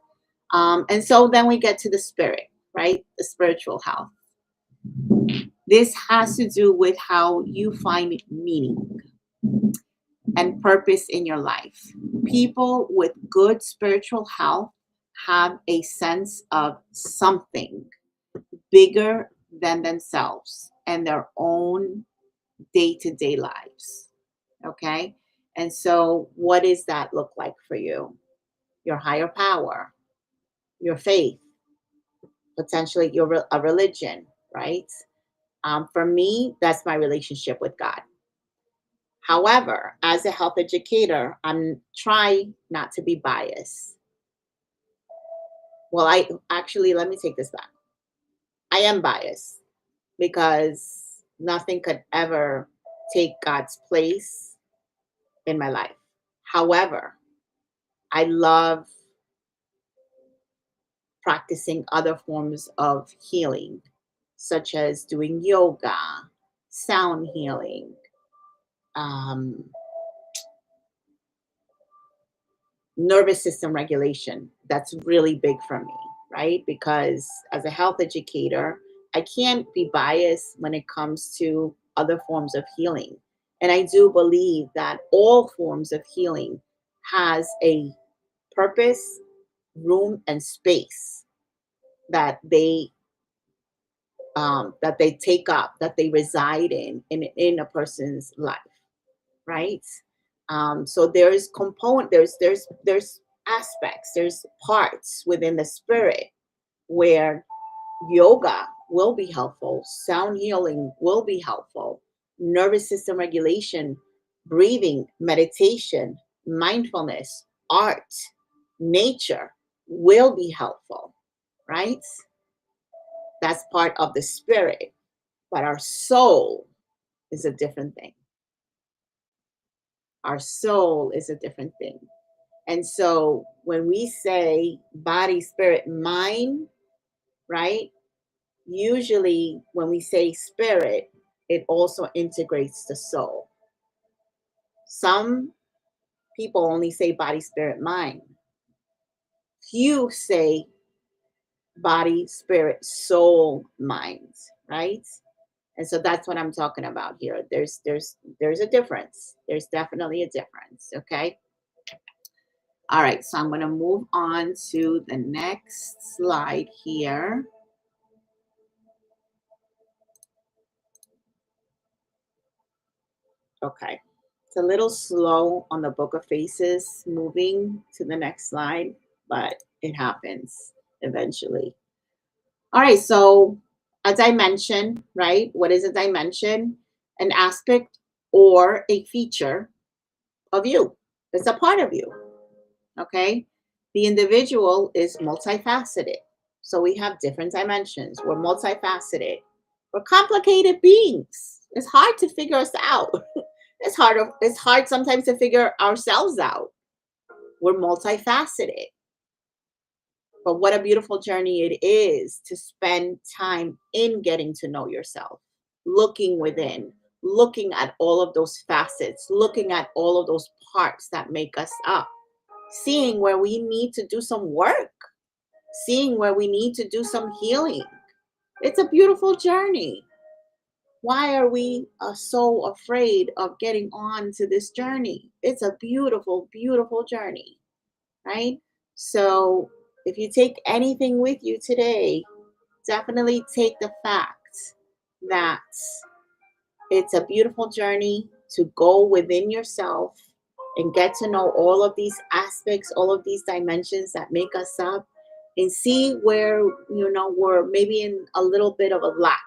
And so then we get to the spirit, right? The spiritual health. This has to do with how you find meaning and purpose in your life. People with good spiritual health have a sense of something bigger than themselves and their own day-to-day lives. Okay? And so what does that look like for you? Your higher power, your faith, potentially a religion, right? For me, that's my relationship with God. However, as a health educator, I'm trying not to be biased. Well, I actually, let me take this back. I am biased because nothing could ever take God's place in my life. However, I love practicing other forms of healing, such as doing yoga, sound healing, um, nervous system regulation. That's really big for me, right? Because as a health educator, I can't be biased when it comes to other forms of healing. And I do believe that all forms of healing has a purpose, room, and space that they take up, that they reside in a person's life, right? So there's component, there's aspects, there's parts within the spirit where yoga will be helpful, sound healing will be helpful, nervous system regulation, breathing, meditation, mindfulness, art, nature will be helpful, right? That's part of the spirit, but our soul is a different thing. Our soul is a different thing. And so when we say body, spirit, mind, right? Usually when we say spirit, it also integrates the soul. Some people only say body, spirit, mind. Few say body, spirit, soul, mind, right? And so that's what I'm talking about here. There's a difference. There's definitely a difference, okay? All right, so I'm going to move on to the next slide here. Okay, It's a little slow on the Book of Faces moving to the next slide, but it happens eventually. All right, so a dimension, right? What is a dimension? An aspect or a feature of you. It's a part of you, okay? The individual is multifaceted. So we have different dimensions. We're multifaceted. We're complicated beings. It's hard to figure us out. It's hard sometimes to figure ourselves out. We're multifaceted. But what a beautiful journey it is to spend time in getting to know yourself, looking within, looking at all of those facets, looking at all of those parts that make us up, seeing where we need to do some work, seeing where we need to do some healing. It's a beautiful journey. Why are we so afraid of getting on to this journey? It's a beautiful, beautiful journey, right? So if you take anything with you today, definitely take the fact that it's a beautiful journey to go within yourself and get to know all of these aspects, all of these dimensions that make us up, and see where, we're maybe in a little bit of a lack,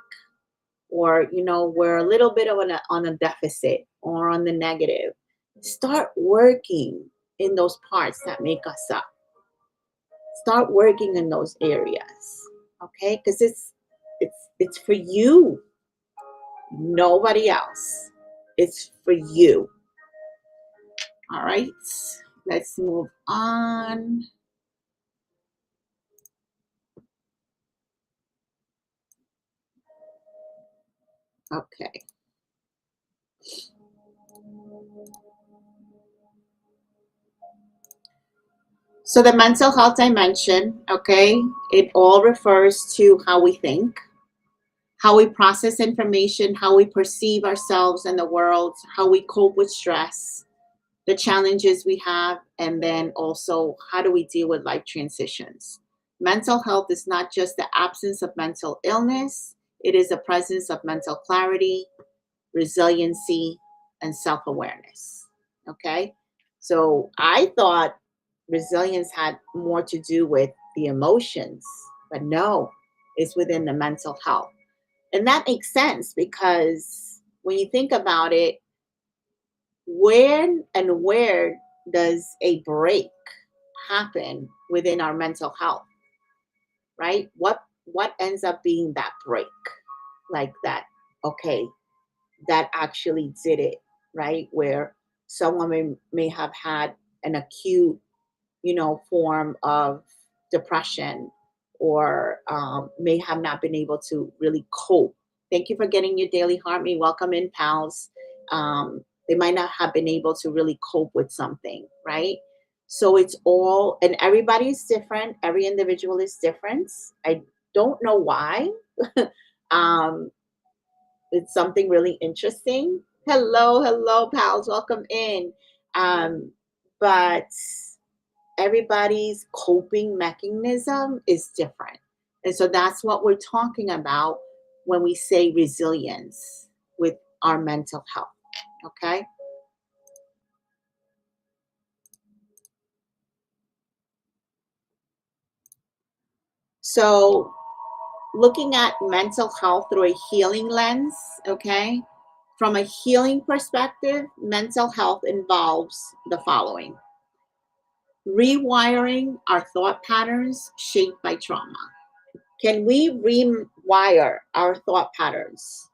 or, we're a little bit of on a deficit or on the negative. Start working in those parts that make us up. Start working in those areas, okay? Because it's for you, nobody else. It's for you. All right, let's move on. Okay. So the mental health dimension, okay, it all refers to how we think, how we process information, how we perceive ourselves and the world, how we cope with stress, the challenges we have, and then also how do we deal with life transitions. Mental health is not just the absence of mental illness, it is the presence of mental clarity, resiliency, and self awareness. Okay? So I thought resilience had more to do with the emotions, but no, it's within the mental health. And that makes sense because when you think about it, when and where does a break happen within our mental health, right? What ends up being that break? Like that, okay, that actually did it, right? Where someone may have had an acute, form of depression, or may have not been able to really cope. Thank you for getting your daily heart rate. Welcome in, pals. They might not have been able to really cope with something, right? So it's all, and everybody is different. Every individual is different. I don't know why. um, it's something really interesting. Hello, hello, pals. Welcome in. But everybody's coping mechanism is different. And so that's what we're talking about when we say resilience with our mental health. Okay. So looking at mental health through a healing lens, okay, from a healing perspective, mental health involves the following: rewiring our thought patterns shaped by trauma. Can we rewire our thought patterns?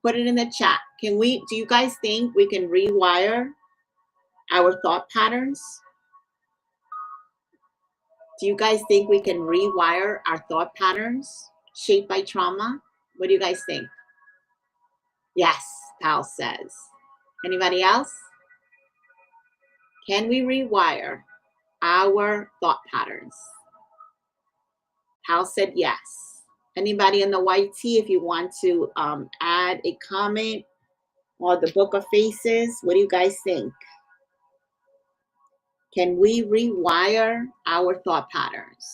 Put it in the chat. Do you guys think we can rewire our thought patterns? Do you guys think we can rewire our thought patterns shaped by trauma? What do you guys think? Yes, Pal says. Anybody else? Can we rewire our thought patterns? Pal said yes. Anybody in the white tee, if you want to add a comment, or the Book of Faces, what do you guys think? Can we rewire our thought patterns?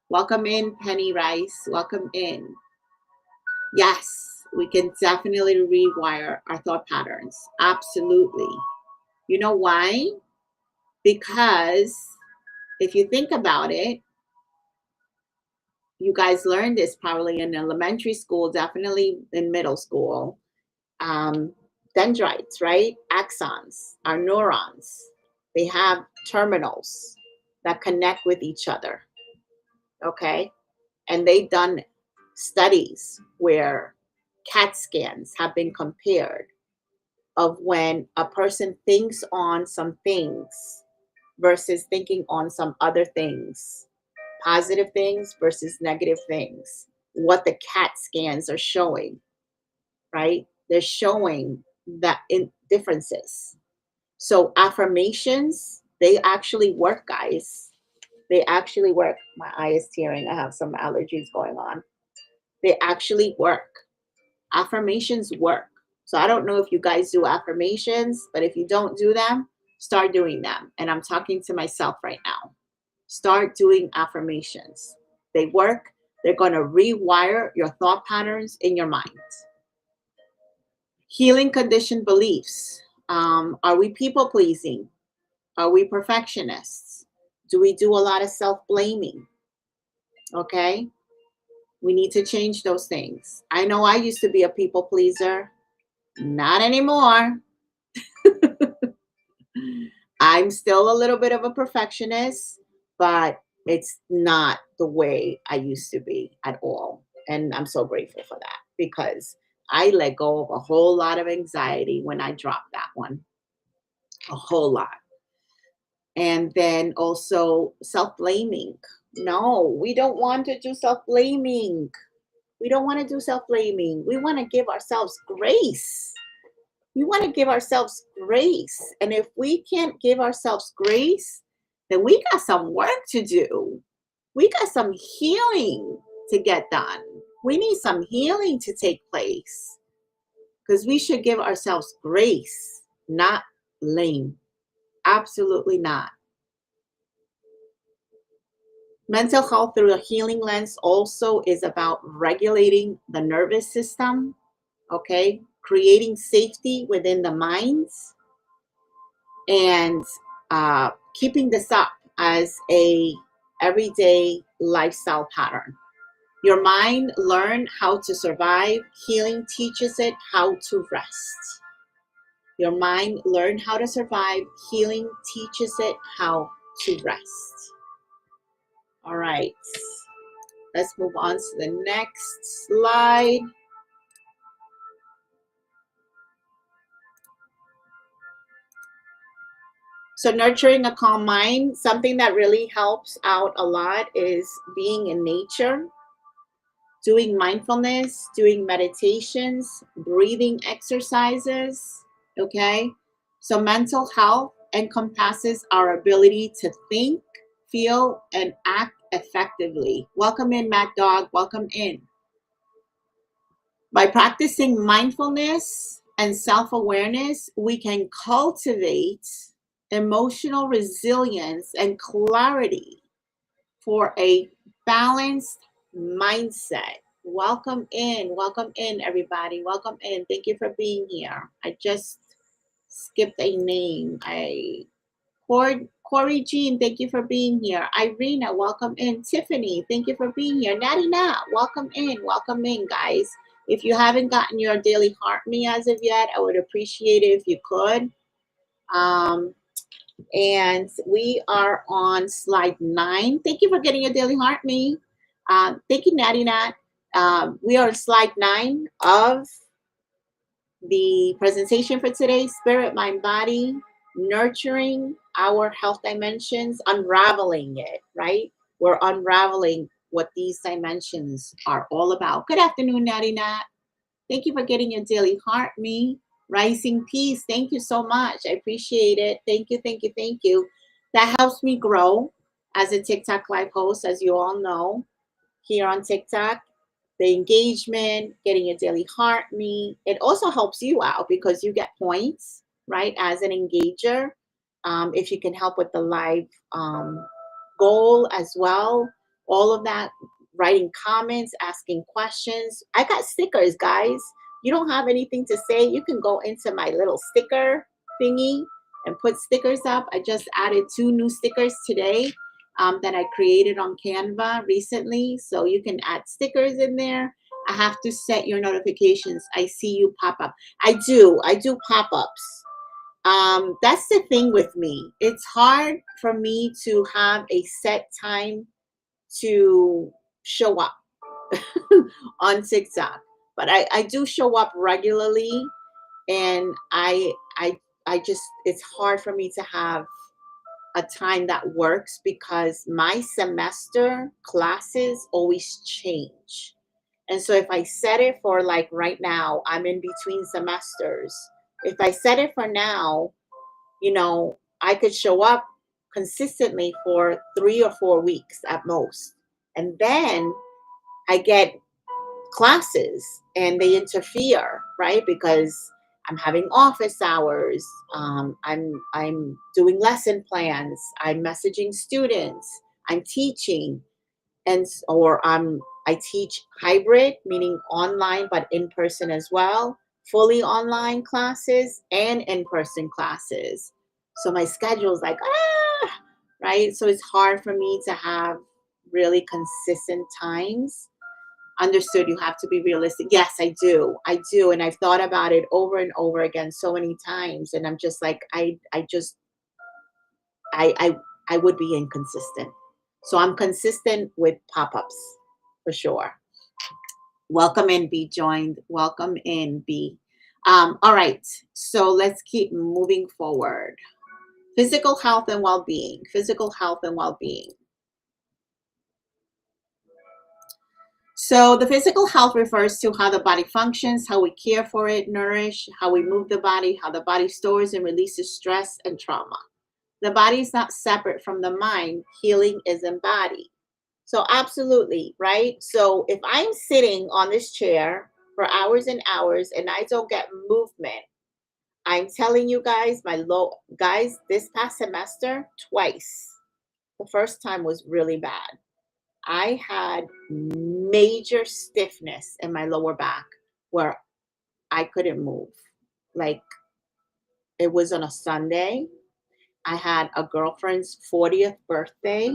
Welcome in, Penny Rice. Welcome in. Yes, we can definitely rewire our thought patterns. Absolutely. You know why? Because if you think about it, you guys learned this probably in elementary school, definitely in middle school. Um, Dendrites, right? Axons, our neurons, they have terminals that connect with each other. Okay. And they've done studies where CAT scans have been compared of when a person thinks on some things versus thinking on some other things, positive things versus negative things, what the CAT scans are showing, right? They're showing that in differences. So affirmations, they actually work, guys. They actually work. My eye is tearing. I have some allergies going on. They actually work. Affirmations work. So I don't know if you guys do affirmations, but if you don't do them, start doing them. And I'm talking to myself right now. Start doing affirmations. They work. They're going to rewire your thought patterns in your mind. Healing conditioned beliefs. Are we people pleasing? Are we perfectionists? Do we do a lot of self blaming? Okay. We need to change those things. I know I used to be a people pleaser. Not anymore. I'm still a little bit of a perfectionist, but it's not the way I used to be at all. And I'm so grateful for that because I let go of a whole lot of anxiety when I dropped that one, a whole lot. And then also self blaming. No, we don't want to do self blaming. We don't want to do self blaming. We want to give ourselves grace. We want to give ourselves grace. And if we can't give ourselves grace, then we got some work to do. We got some healing to get done. We need some healing to take place because we should give ourselves grace, not blame. Absolutely not. Mental health through a healing lens also is about regulating the nervous system, okay? Creating safety within the minds and keeping this up as a everyday lifestyle pattern. Your mind learn how to survive. Healing teaches it how to rest. Your mind learn how to survive. Healing teaches it how to rest. All right. Let's move on to the next slide. So nurturing a calm mind, something that really helps out a lot is being in nature, doing mindfulness, doing meditations, breathing exercises, okay? So mental health encompasses our ability to think, feel, and act effectively. Welcome in, Mad Dog, welcome in. By practicing mindfulness and self-awareness, we can cultivate emotional resilience and clarity for a balanced mindset. Welcome in, everybody. Welcome in. Thank you for being here. I just skipped a name. Corey Jean, thank you for being here. Irina, welcome in. Tiffany, thank you for being here. Natty Nat, welcome in, guys. If you haven't gotten your daily heart me as of yet, I would appreciate it if you could. And we are on slide 9. Thank you for getting your daily heart me. Thank you, Natty Nat. We are on slide 9 of the presentation for today, Spirit, Mind, Body, nurturing our health dimensions, unraveling it, right? We're unraveling what these dimensions are all about. Good afternoon, Natty Nat. Thank you for getting your daily heart me. Rising Peace, thank you so much. I appreciate it. Thank you, thank you, thank you. That helps me grow as a TikTok live host, as you all know, here on TikTok. The engagement, getting your daily heart me. It also helps you out because you get points, right, as an engager. If you can help with the live goal as well, all of that, writing comments, asking questions. I got stickers, guys. You don't have anything to say, you can go into my little sticker thingy and put stickers up. I just added 2 new stickers today that I created on Canva recently. So you can add stickers in there. I have to set your notifications. I see you pop up. I do pop-ups. That's the thing with me. It's hard for me to have a set time to show up on TikTok, but I do show up regularly, and I just, it's hard for me to have a time that works because my semester classes always change. And so if I set it for, like, right now, I'm in between semesters. If I set it for now, I could show up consistently for 3 or 4 weeks at most. And then I get classes and they interfere, right? Because I'm having office hours. I'm doing lesson plans. I'm messaging students. I'm teaching, I teach hybrid, meaning online but in person as well. Fully online classes and in person classes. So my schedule is like right. So it's hard for me to have really consistent times. Understood, you have to be realistic. Yes, I do, and I've thought about it over and over again so many times, and I'm just like, I would be inconsistent. So I'm consistent with pop-ups for sure. Welcome in, be joined. Welcome in, be. All right, so let's keep moving forward. Physical health and well-being. Physical health and well-being. So the physical health refers to how the body functions, how we care for it, nourish, how we move the body, how the body stores and releases stress and trauma. The body is not separate from the mind. Healing is embodied. So absolutely, right? So if I'm sitting on this chair for hours and hours and I don't get movement, I'm telling you guys, this past semester, twice. The first time was really bad. I had major stiffness in my lower back where I couldn't move. Like, it was on a Sunday. I had a girlfriend's 40th birthday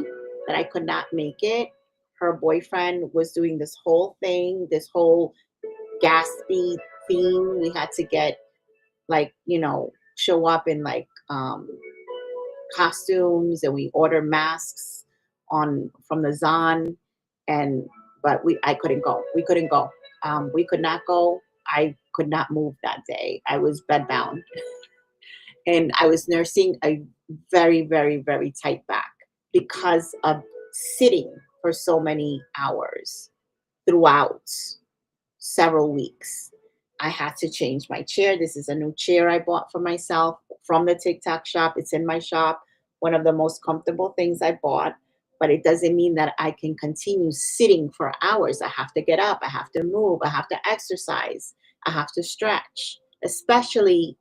that I could not make it. Her boyfriend was doing this whole thing, this whole Gatsby theme. We had to get, like, show up in like costumes, and we ordered masks from the Zan, but I couldn't go. We couldn't go. We could not go. I could not move that day. I was bedbound, and I was nursing a very, very, very tight back because of sitting for so many hours throughout several weeks. I had to change my chair. This is a new chair I bought for myself from the TikTok shop. It's in my shop. One of the most comfortable things I bought, but it doesn't mean that I can continue sitting for hours. I have to get up. I have to move. I have to exercise. I have to stretch, especially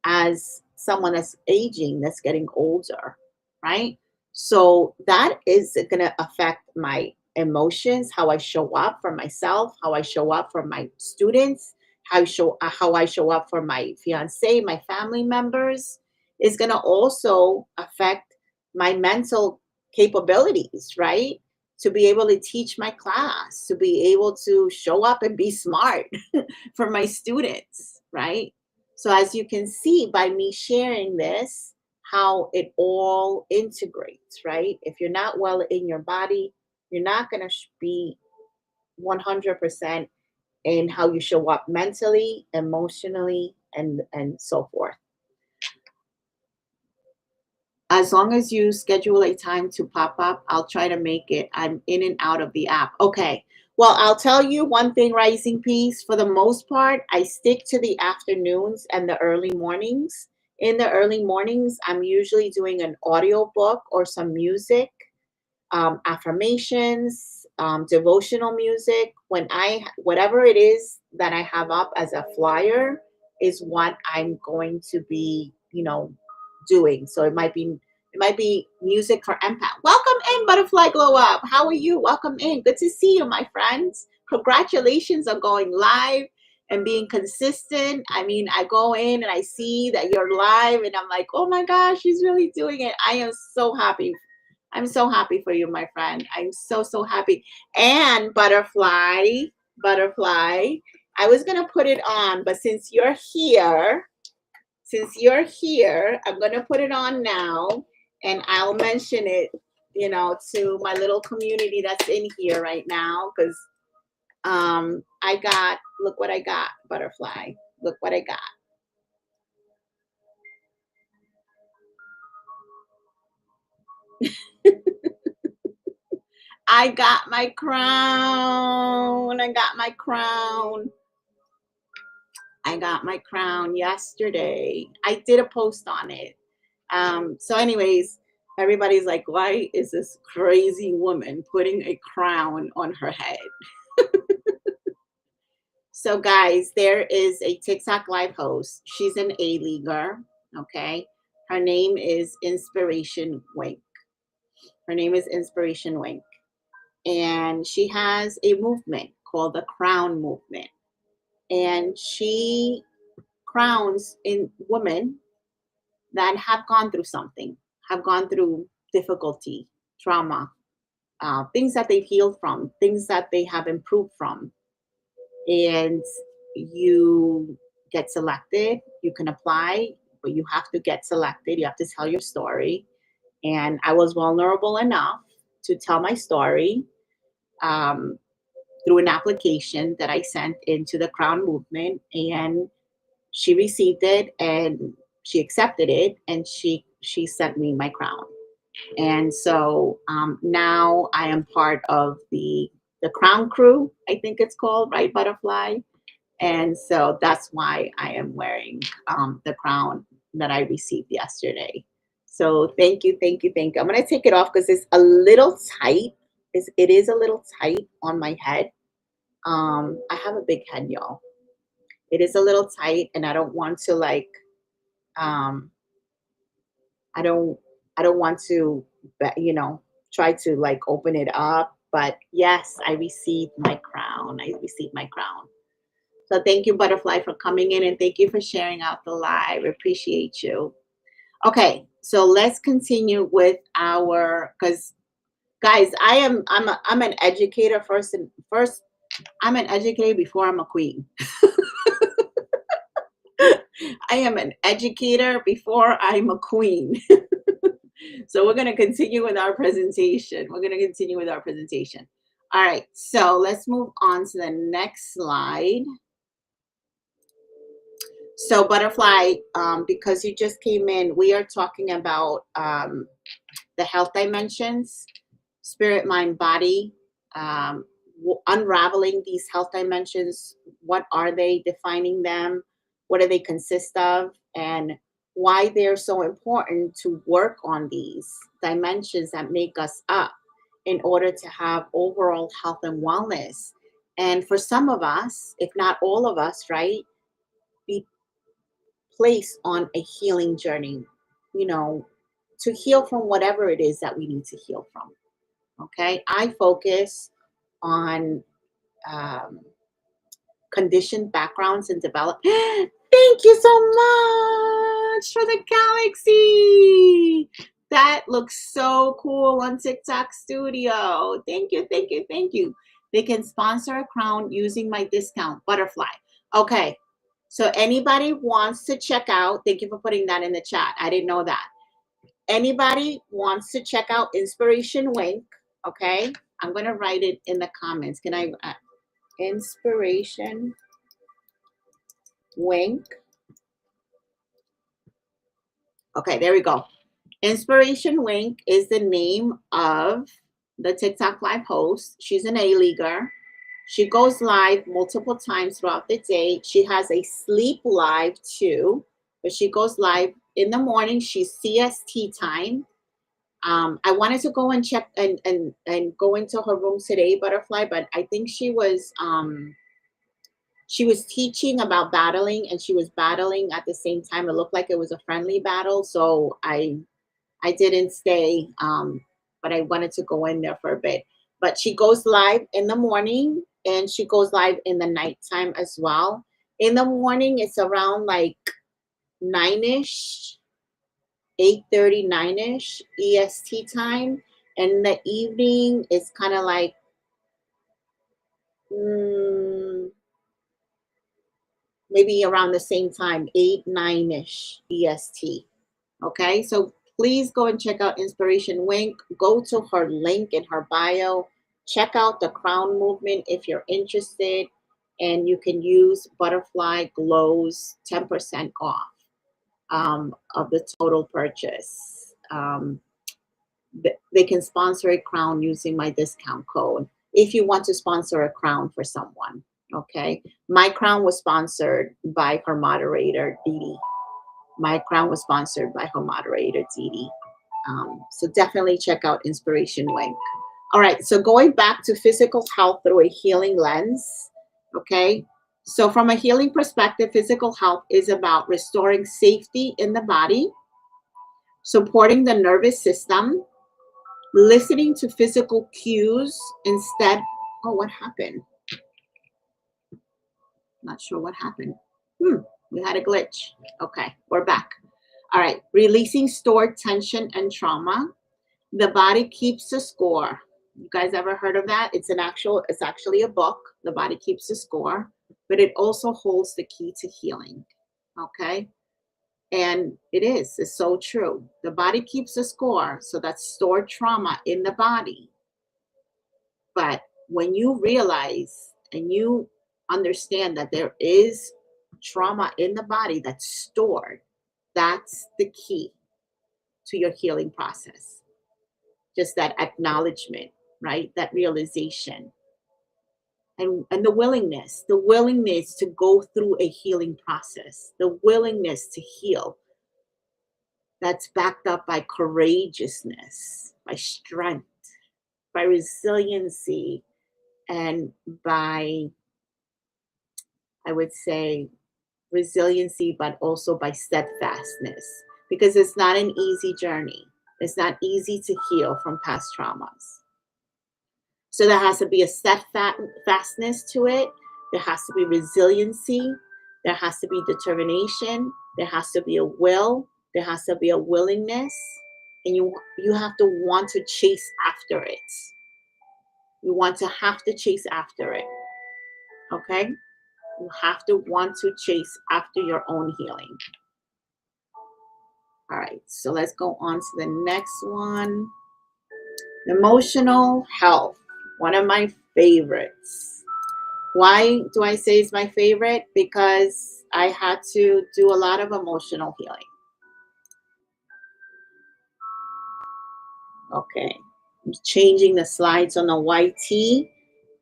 as someone that's aging, that's getting older, right? So that is going to affect my emotions, how I show up for myself, how I show up for my students, how I show up for my fiance, my family members. Is going to also affect my mental capabilities, right? To be able to teach my class, to be able to show up and be smart for my students, right? So as you can see by me sharing this, how it all integrates, right? If you're not well in your body, you're not going to be 100% in how you show up mentally, emotionally, and so forth. As long as you schedule a time to pop up, I'll try to make it. I'm in and out of the app. Okay. Well, I'll tell you one thing, Rising Peace. For the most part, I stick to the afternoons and the early mornings. In the early mornings, I'm usually doing an audio book or some music, affirmations, devotional music. Whatever it is that I have up as a flyer is what I'm going to be, doing. So it might be music for empath. Welcome in, Butterfly Glow Up. How are you? Welcome in. Good to see you, my friends. Congratulations on going live. and being consistent. I mean, I go in and I see that you're live and I'm like, oh my gosh, she's really doing it. I am so happy. I'm so happy for you, my friend. I'm so, so happy. And butterfly, I was going to put it on, but since you're here, I'm going to put it on now and I'll mention it, to my little community that's in here right now. Cause look what I got, butterfly. Look what I got. I got my crown. I got my crown. I got my crown yesterday. I did a post on it. So anyways, everybody's like, why is this crazy woman putting a crown on her head? So guys, there is a TikTok live host. She's an A-leaguer, okay? Her name is Inspiration Wink. Her name is Inspiration Wink. And she has a movement called the Crown Movement. And she crowns in women that have gone through something, have gone through difficulty, trauma, things that they've healed from, things that they have improved from. And you get selected, you can apply, but you have to get selected. You have to tell your story. And I was vulnerable enough to tell my story through an application that I sent into the Crown Movement. And she received it and she accepted it and she sent me my crown. And so now I am part of the crown crew, I think it's called, right, butterfly. And so that's why I am wearing the crown that I received yesterday. So thank you, thank you, thank you. I'm going to take it off because it's a little tight. It is a little tight on my head. I have a big head, y'all. It is a little tight and I don't want to um, I don't want to, try to like open it up. But yes, I received my crown. I received my crown. So thank you, Butterfly, for coming in and thank you for sharing out the live. I appreciate you. Okay, so let's continue with because guys, I'm an educator first. I'm an educator before I'm a queen. I am an educator before I'm a queen. So we're going to continue with our presentation. All right, so let's move on to the next slide. So Butterfly, because you just came in, we are talking about the health dimensions, spirit, mind, body, unraveling these health dimensions. What are they? Defining them. What do they consist of? And why they're so important to work on these dimensions that make us up in order to have overall health and wellness. And for some of us, if not all of us, right, be placed on a healing journey, to heal from whatever it is that we need to heal from. Okay, I focus on conditioned backgrounds and develop. Thank you so much for the galaxy. That looks so cool on TikTok Studio. Thank you, thank you, thank you. They can sponsor a crown using my discount, Butterfly. Okay, so anybody wants to check out, thank you for putting that in the chat. I didn't know that. Anybody wants to check out Inspiration Wink, okay? I'm going to write it in the comments. Can I, Inspiration Wink. Okay, there we go. Inspiration Wink is the name of the TikTok live host. She's an A-leaguer. She goes live multiple times throughout the day. She has a sleep live too, but she goes live in the morning. She's CST time. I wanted to go and check and go into her room today, Butterfly, but I think she was teaching about battling and she was battling at the same time. It looked like it was a friendly battle. So I didn't stay, but I wanted to go in there for a bit. But she goes live in the morning and she goes live in the nighttime as well. In the morning, it's around like 9ish, 8:30, 9ish EST time. And in the evening, it's kind of like mm, maybe around the same time, 8, 9ish EST. Okay, so please go and check out Inspiration Wink. Go to her link in her bio. Check out the crown movement if you're interested. And you can use Butterfly Glows 10% off of the total purchase. They can sponsor a crown using my discount code if you want to sponsor a crown for someone. Okay, my crown was sponsored by her moderator, Dee. My crown was sponsored by her moderator, Dee. So definitely check out Inspiration Wink. All right, so going back to physical health through a healing lens, okay? So from a healing perspective, physical health is about restoring safety in the body, supporting the nervous system, listening to physical cues instead. Oh, what happened? Not sure what happened. We had a glitch. Okay, we're back. All right, releasing stored tension and trauma. The body keeps a score. You guys ever heard of that? It's actually a book. The body keeps a score, but it also holds the key to healing. Okay? And it's so true. The body keeps a score, so that's stored trauma in the body. But when you realize and you understand that there is trauma in the body that's stored, that's the key to your healing process. Just that acknowledgement, right? That realization. And the willingness to go through a healing process, the willingness to heal that's backed up by courageousness, by strength, by resiliency, and by, I would say, resiliency, but also by steadfastness, because it's not an easy journey. It's not easy to heal from past traumas. So there has to be a steadfastness to it. There has to be resiliency. There has to be determination. There has to be a will. There has to be a willingness. And you have to want to chase after it. You want to have to chase after it. Okay? You have to want to chase after your own healing. All right, so let's go on to the next one. Emotional health, one of my favorites. Why do I say it's my favorite? Because I had to do a lot of emotional healing. Okay, I'm changing the slides on the YT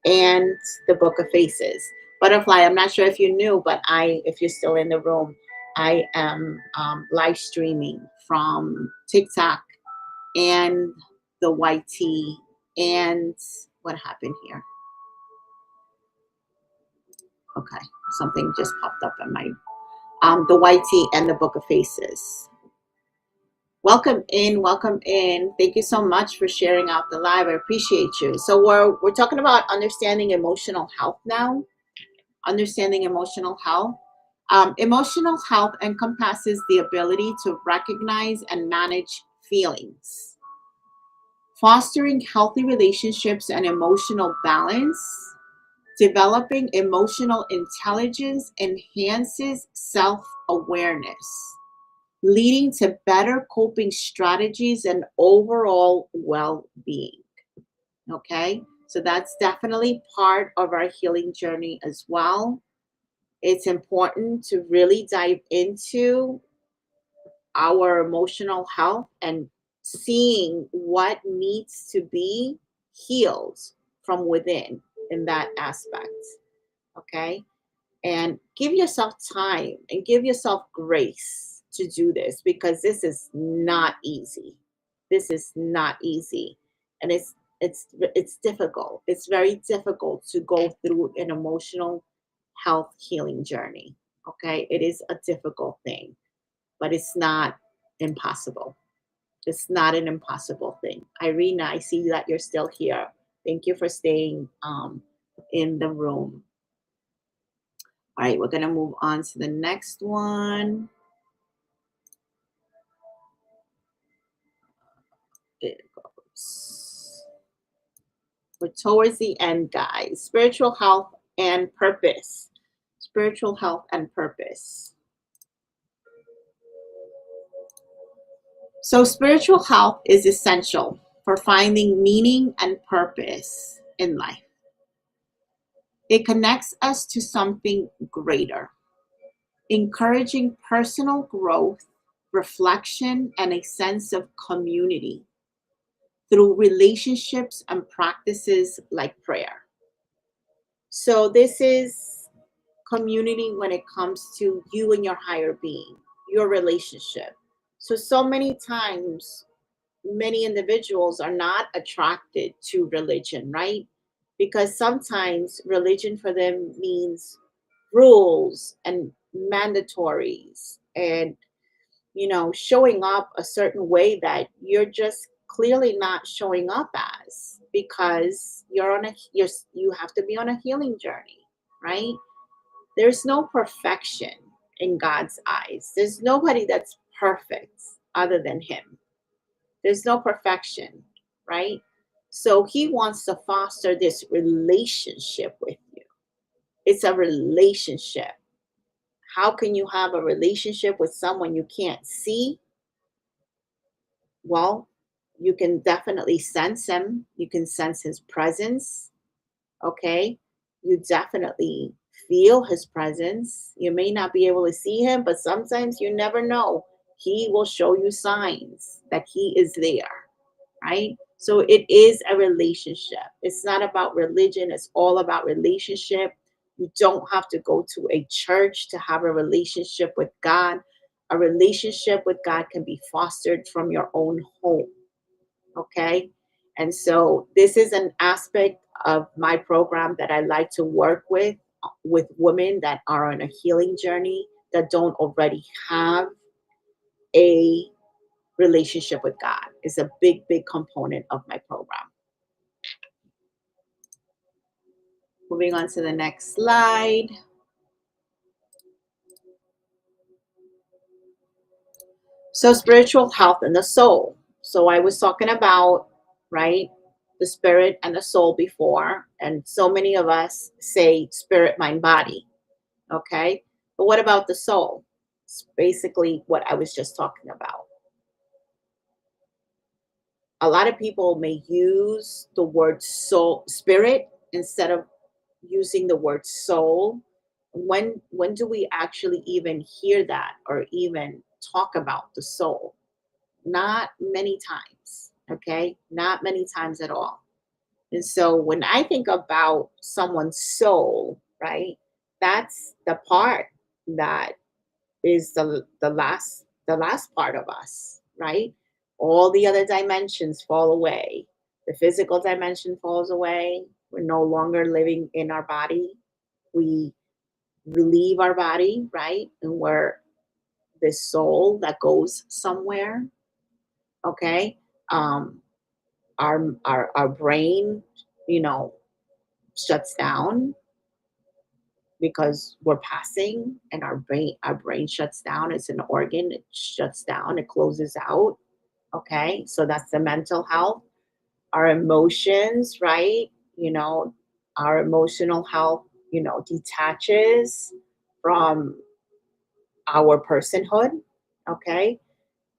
and the Book of Faces. Butterfly, I'm not sure if you knew, but if you're still in the room, I am live streaming from TikTok and the YT. And what happened here? Okay, something just popped up in my the YT and the Book of Faces. Welcome in, welcome in. Thank you so much for sharing out the live. I appreciate you. So we're talking about understanding emotional health now. Understanding emotional health. Emotional health encompasses the ability to recognize and manage feelings, fostering healthy relationships and emotional balance. Developing emotional intelligence enhances self-awareness, leading to better coping strategies and overall well-being. Okay, so that's definitely part of our healing journey as well. It's important to really dive into our emotional health and seeing what needs to be healed from within in that aspect. Okay, and give yourself time and give yourself grace to do this, because this is not easy. This is not easy, and it's difficult. It's very difficult to go through an emotional health healing journey. Okay, it is a difficult thing, but it's not impossible. It's not an impossible thing. Irina, I see that you're still here. Thank you for staying in the room. All right, we're going to move on to the next one. There it goes. We're towards the end, guys. Spiritual health and purpose. Spiritual health and purpose. So, spiritual health is essential for finding meaning and purpose in life. It connects us to something greater, encouraging personal growth, reflection, and a sense of community through relationships and practices like prayer. So, this is community when it comes to you and your higher being, your relationship. So many times, many individuals are not attracted to religion, right? Because sometimes religion for them means rules and mandatories and showing up a certain way that you're just clearly not showing up as, because you have to be on a healing journey, right? There's no perfection in God's eyes. There's nobody that's perfect other than him. There's no perfection, right? So he wants to foster this relationship with you. It's a relationship. How can you have a relationship with someone you can't see? Well, you can definitely sense him. You can sense his presence. Okay. You definitely feel his presence. You may not be able to see him, but sometimes you never know. He will show you signs that he is there, right? So it is a relationship. It's not about religion, it's all about relationship. You don't have to go to a church to have a relationship with God. A relationship with God can be fostered from your own home. Okay. And so this is an aspect of my program that I like to work with women that are on a healing journey that don't already have a relationship with God. Is a big, big component of my program. Moving on to the next slide. So spiritual health and the soul. So I was talking about, right, the spirit and the soul before, and so many of us say spirit, mind, body. Okay. But what about the soul? It's basically what I was just talking about. A lot of people may use the word soul, spirit, instead of using the word soul. When do we actually even hear that or even talk about the soul? Not many times. Okay. Not many times at all. And so when I think about someone's soul, right, that's the part that is the last part of us, right? All the other dimensions fall away. The physical dimension falls away. We're no longer living in our body. We leave our body, right? And we're this soul that goes somewhere. Okay. Um, our brain, you know, shuts down because we're passing, and our brain shuts down. It's an organ. It shuts down. It closes out. Okay. So that's the mental health. Our emotions, right? You know, our emotional health, detaches from our personhood. Okay.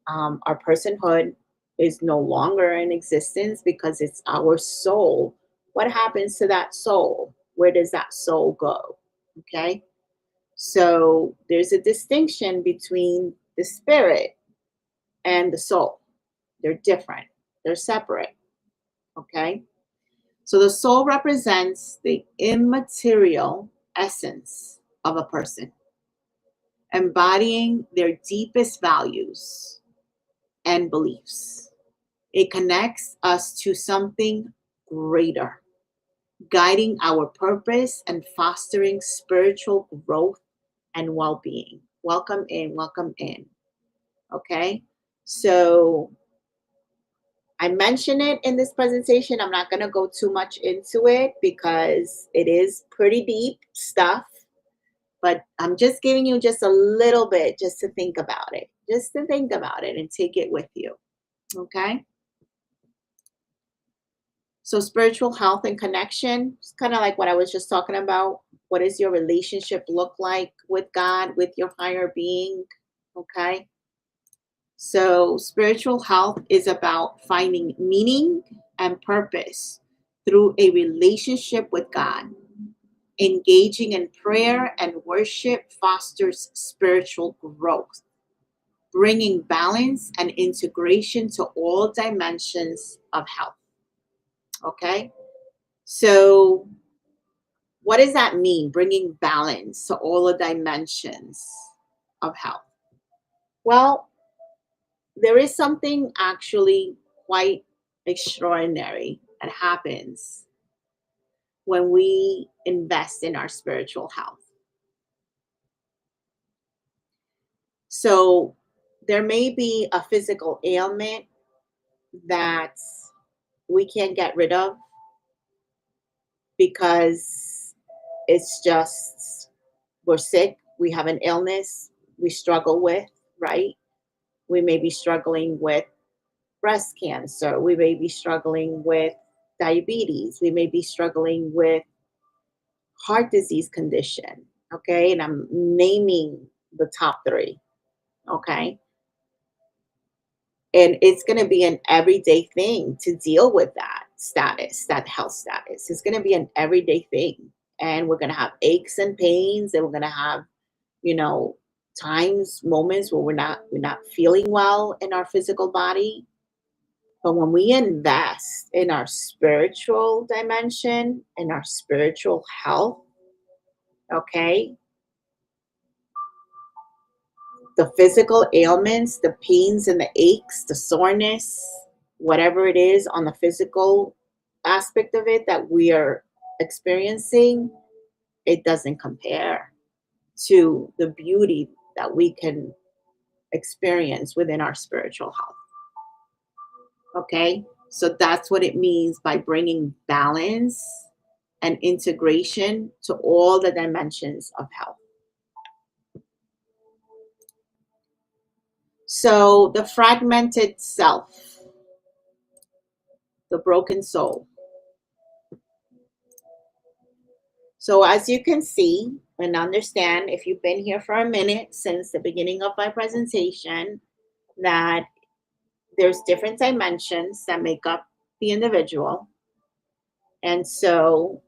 Our personhood is no longer in existence because it's our soul. What happens to that soul? Where does that soul go? Okay. So there's a distinction between the spirit and the soul. They're different, they're separate. Okay. So the soul represents the immaterial essence of a person, embodying their deepest values and beliefs. It connects us to something greater, guiding our purpose and fostering spiritual growth and well being. Welcome in, welcome in. Okay. So I mention it in this presentation. I'm not going to go too much into it because it is pretty deep stuff. But I'm just giving you just a little bit just to think about it, just to think about it and take it with you. Okay. So, spiritual health and connection, it's kind of like what I was just talking about. What does your relationship look like with God, with your higher being? Okay. So, spiritual health is about finding meaning and purpose through a relationship with God. Engaging in prayer and worship fosters spiritual growth, bringing balance and integration to all dimensions of health. Okay. So, what does that mean? Bringing balance to all the dimensions of health. Well, there is something actually quite extraordinary that happens when we invest in our spiritual health. So, there may be a physical ailment that we can't get rid of because it's just we're sick, we have an illness we struggle with, right? We may be struggling with breast cancer, we may be struggling with diabetes, we may be struggling with heart disease condition, okay? And I'm naming the top three, okay? And it's going to be an everyday thing to deal with that status, that health status. It's going to be an everyday thing. And we're going to have aches and pains, and we're going to have, you know, times, moments where we're not feeling well in our physical body. But when we invest in our spiritual dimension and our spiritual health, okay, the physical ailments, the pains and the aches, the soreness, whatever it is on the physical aspect of it that we are experiencing, it doesn't compare to the beauty that we can experience within our spiritual health. Okay? So that's what it means by bringing balance and integration to all the dimensions of health. So the fragmented self, the broken soul. So as you can see and understand, if you've been here for a minute since the beginning of my presentation, that there's different dimensions that make up the individual. And so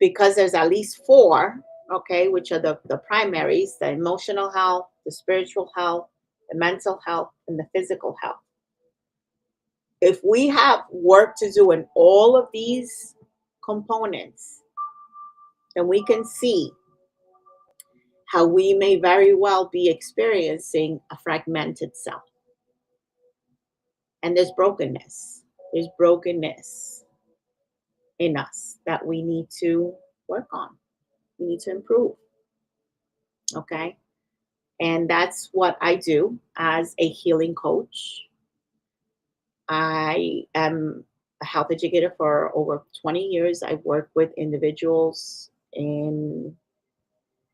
because there's at least four, okay, which are the primaries, the emotional health, the spiritual health, the mental health, and the physical health. If we have work to do in all of these components, then we can see how we may very well be experiencing a fragmented self. And there's brokenness. There's brokenness in us that we need to work on. We need to improve. Okay. And that's what I do as a healing coach. I am a health educator for over 20 years. I work with individuals in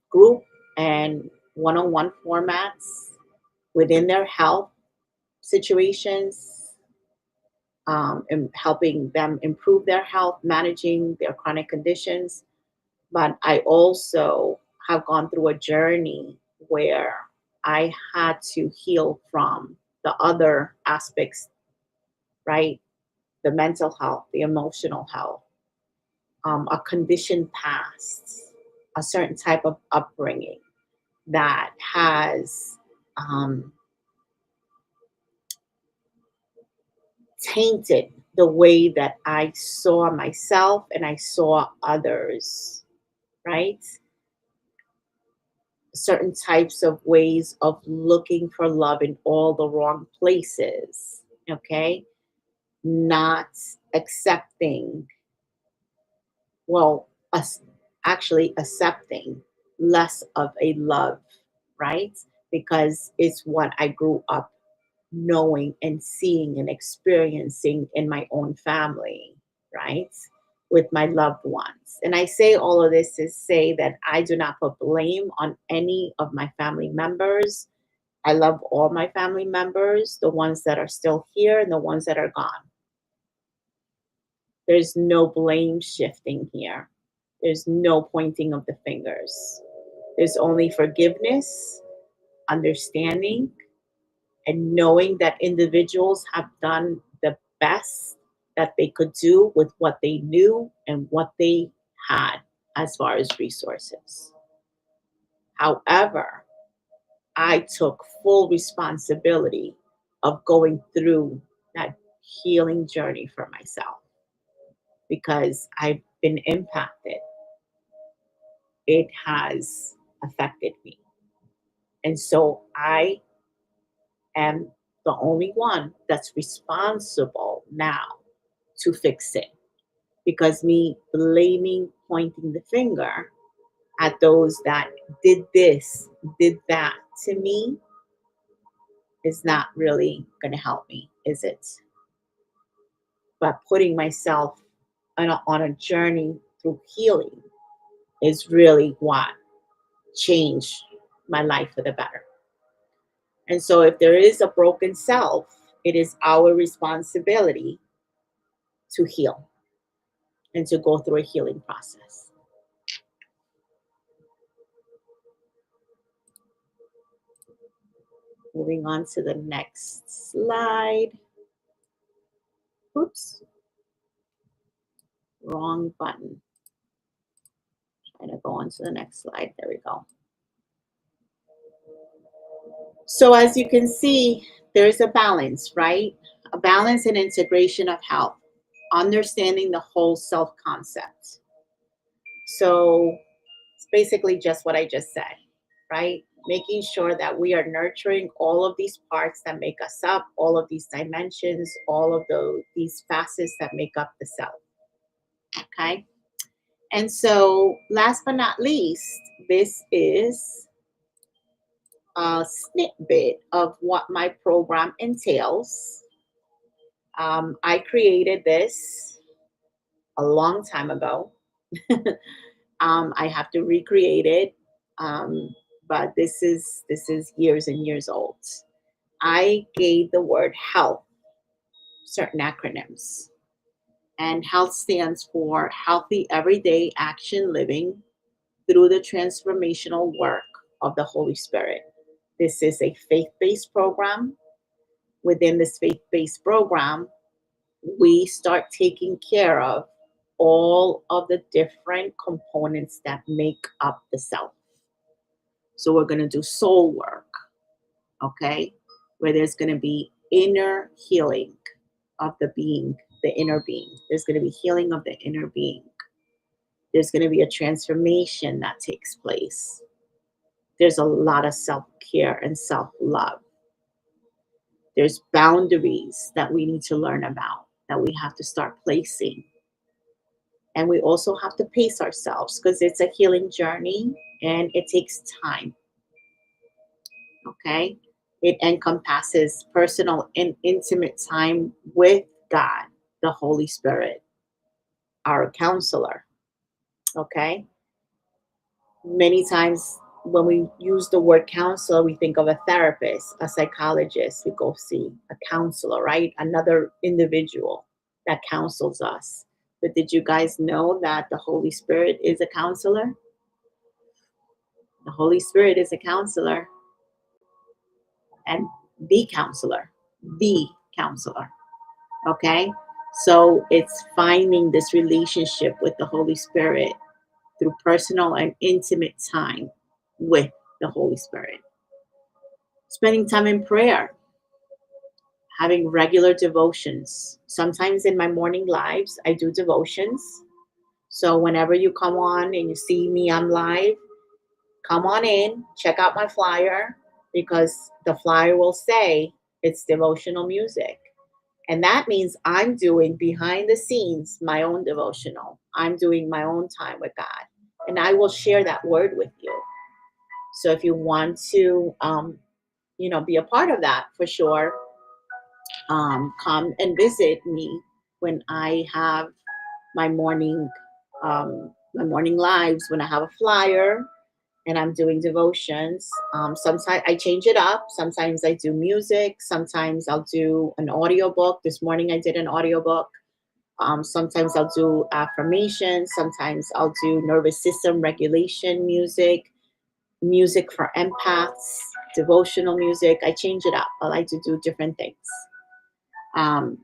group and one-on-one formats within their health situations, and helping them improve their health, managing their chronic conditions. But I also have gone through a journey where I had to heal from the other aspects, right? The mental health, the emotional health, a conditioned past, a certain type of upbringing that has tainted the way that I saw myself and I saw others, right? Certain types of ways of looking for love in all the wrong places, okay? Not accepting, well, actually accepting less of a love, right? Because it's what I grew up knowing and seeing and experiencing in my own family, right? with my loved ones. And I say all of this to say that I do not put blame on any of my family members. I love all my family members, the ones that are still here and the ones that are gone. There's no blame shifting here. There's no pointing of the fingers. There's only forgiveness, understanding, and knowing that individuals have done the best that they could do with what they knew and what they had as far as resources. However, I took full responsibility of going through that healing journey for myself because I've been impacted. It has affected me. And so I am the only one that's responsible now to fix it. Because me blaming, pointing the finger at those that did this, did that to me is not really going to help me, is it? But putting myself on a journey through healing is really what changed my life for the better. And so if there is a broken self, it is our responsibility to heal and to go through a healing process. Moving on to the next slide. Oops, wrong button. Trying to go on to the next slide. There we go. So as you can see, there's a balance, right? A balance and integration of health, understanding the whole self concept. So it's basically just what I just said, right? Making sure that we are nurturing all of these parts that make us up, all of these dimensions, all of these facets that make up the self. Okay. And so last but not least, this is a snippet of what my program entails. I created this a long time ago. I have to recreate it, but this is years and years old. I gave the word health certain acronyms, and health stands for healthy everyday action living through the transformational work of the Holy Spirit. This is a faith-based program. Within this faith-based program, we start taking care of all of the different components that make up the self. So we're going to do soul work, okay? Where there's going to be inner healing of the being, the inner being. There's going to be healing of the inner being. There's going to be a transformation that takes place. There's a lot of self-care and self-love. There's boundaries that we need to learn about, that we have to start placing. And we also have to pace ourselves because it's a healing journey and it takes time. Okay? It encompasses personal and intimate time with God, the Holy Spirit, our counselor. Okay? Many times when we use the word counselor, we think of a therapist, a psychologist. We go see a counselor, right? Another individual that counsels us. But did you guys know that the Holy Spirit is a counselor? The Holy Spirit is a counselor and the counselor, the counselor. Okay? So it's finding this relationship with the Holy Spirit through personal and intimate time with the Holy Spirit. Spending time in prayer, having regular devotions. Sometimes in my morning lives, I do devotions. So whenever you come on and you see me, I'm live, come on in, check out my flyer because the flyer will say it's devotional music. And that means I'm doing behind the scenes my own devotional. I'm doing my own time with God. And I will share that word with you. So if you want to, be a part of that, for sure, come and visit me when I have my morning my morning lives when I have a flyer and I'm doing devotions. Sometimes I change it up. Sometimes I do music. Sometimes I'll do an audiobook. This morning I did an audiobook. Sometimes I'll do affirmations. Sometimes I'll do nervous system regulation music, music for empaths, devotional music. I change it up. I like to do different things. Um,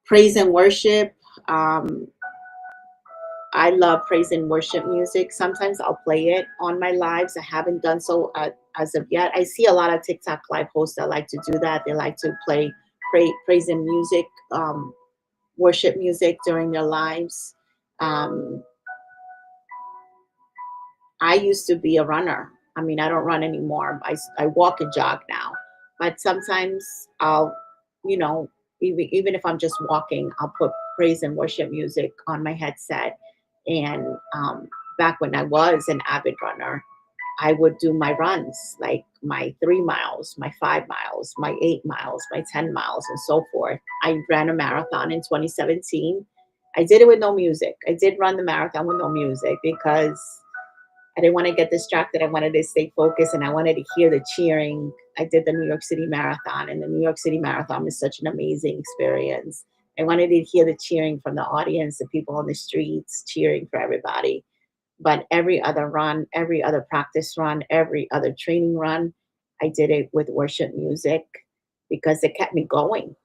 Praise and worship. Um, I love praise and worship music. Sometimes I'll play it on my lives. I haven't done so as of yet. I see a lot of TikTok live hosts that like to do that. They like to play praise and music, worship music during their lives. Um, I used to be a runner. I mean, I don't run anymore. I walk and jog now. But sometimes I'll, you know, even if I'm just walking, I'll put praise and worship music on my headset. And back when I was an avid runner, I would do my runs, like my 3 miles, my 5 miles, my 8 miles, my 10 miles, and so forth. I ran a marathon in 2017. I did it with no music. I did run the marathon with no music because I didn't want to get distracted. I wanted to stay focused and I wanted to hear the cheering. I did the New York City Marathon, and the New York City Marathon was such an amazing experience. I wanted to hear the cheering from the audience, the people on the streets cheering for everybody. But every other run, every other practice run, every other training run, I did it with worship music because it kept me going,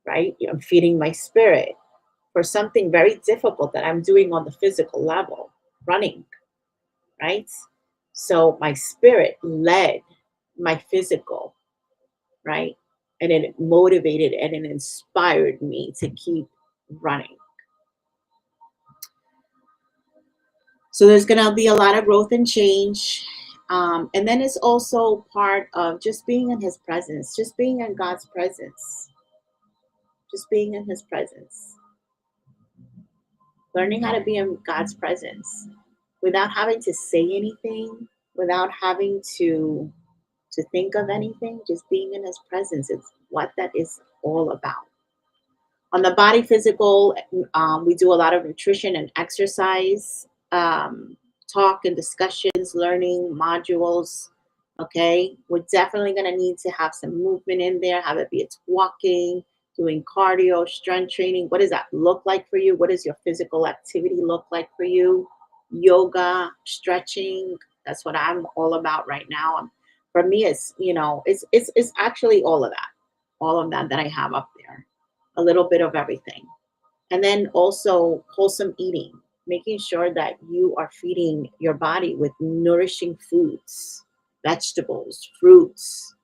right? I'm feeding my spirit for something very difficult that I'm doing on the physical level, running, right? So my spirit led my physical, right? And it motivated and it inspired me to keep running. So there's going to be a lot of growth and change. And then it's also part of just being in his presence, just being in God's presence, just being in his presence, learning how to be in God's presence without having to say anything, without having to think of anything, just being in his presence. It's what that is all about. On the body physical, we do a lot of nutrition and exercise, talk and discussions, learning modules. Okay, we're definitely going to need to have some movement in there, have it be it's walking, doing cardio, strength training. What does that look like for you? What does your physical activity look like for you? Yoga, stretching. That's what I'm all about right now. For me, it's actually all of that I have up there, a little bit of everything. And then also wholesome eating, making sure that you are feeding your body with nourishing foods, vegetables, fruits.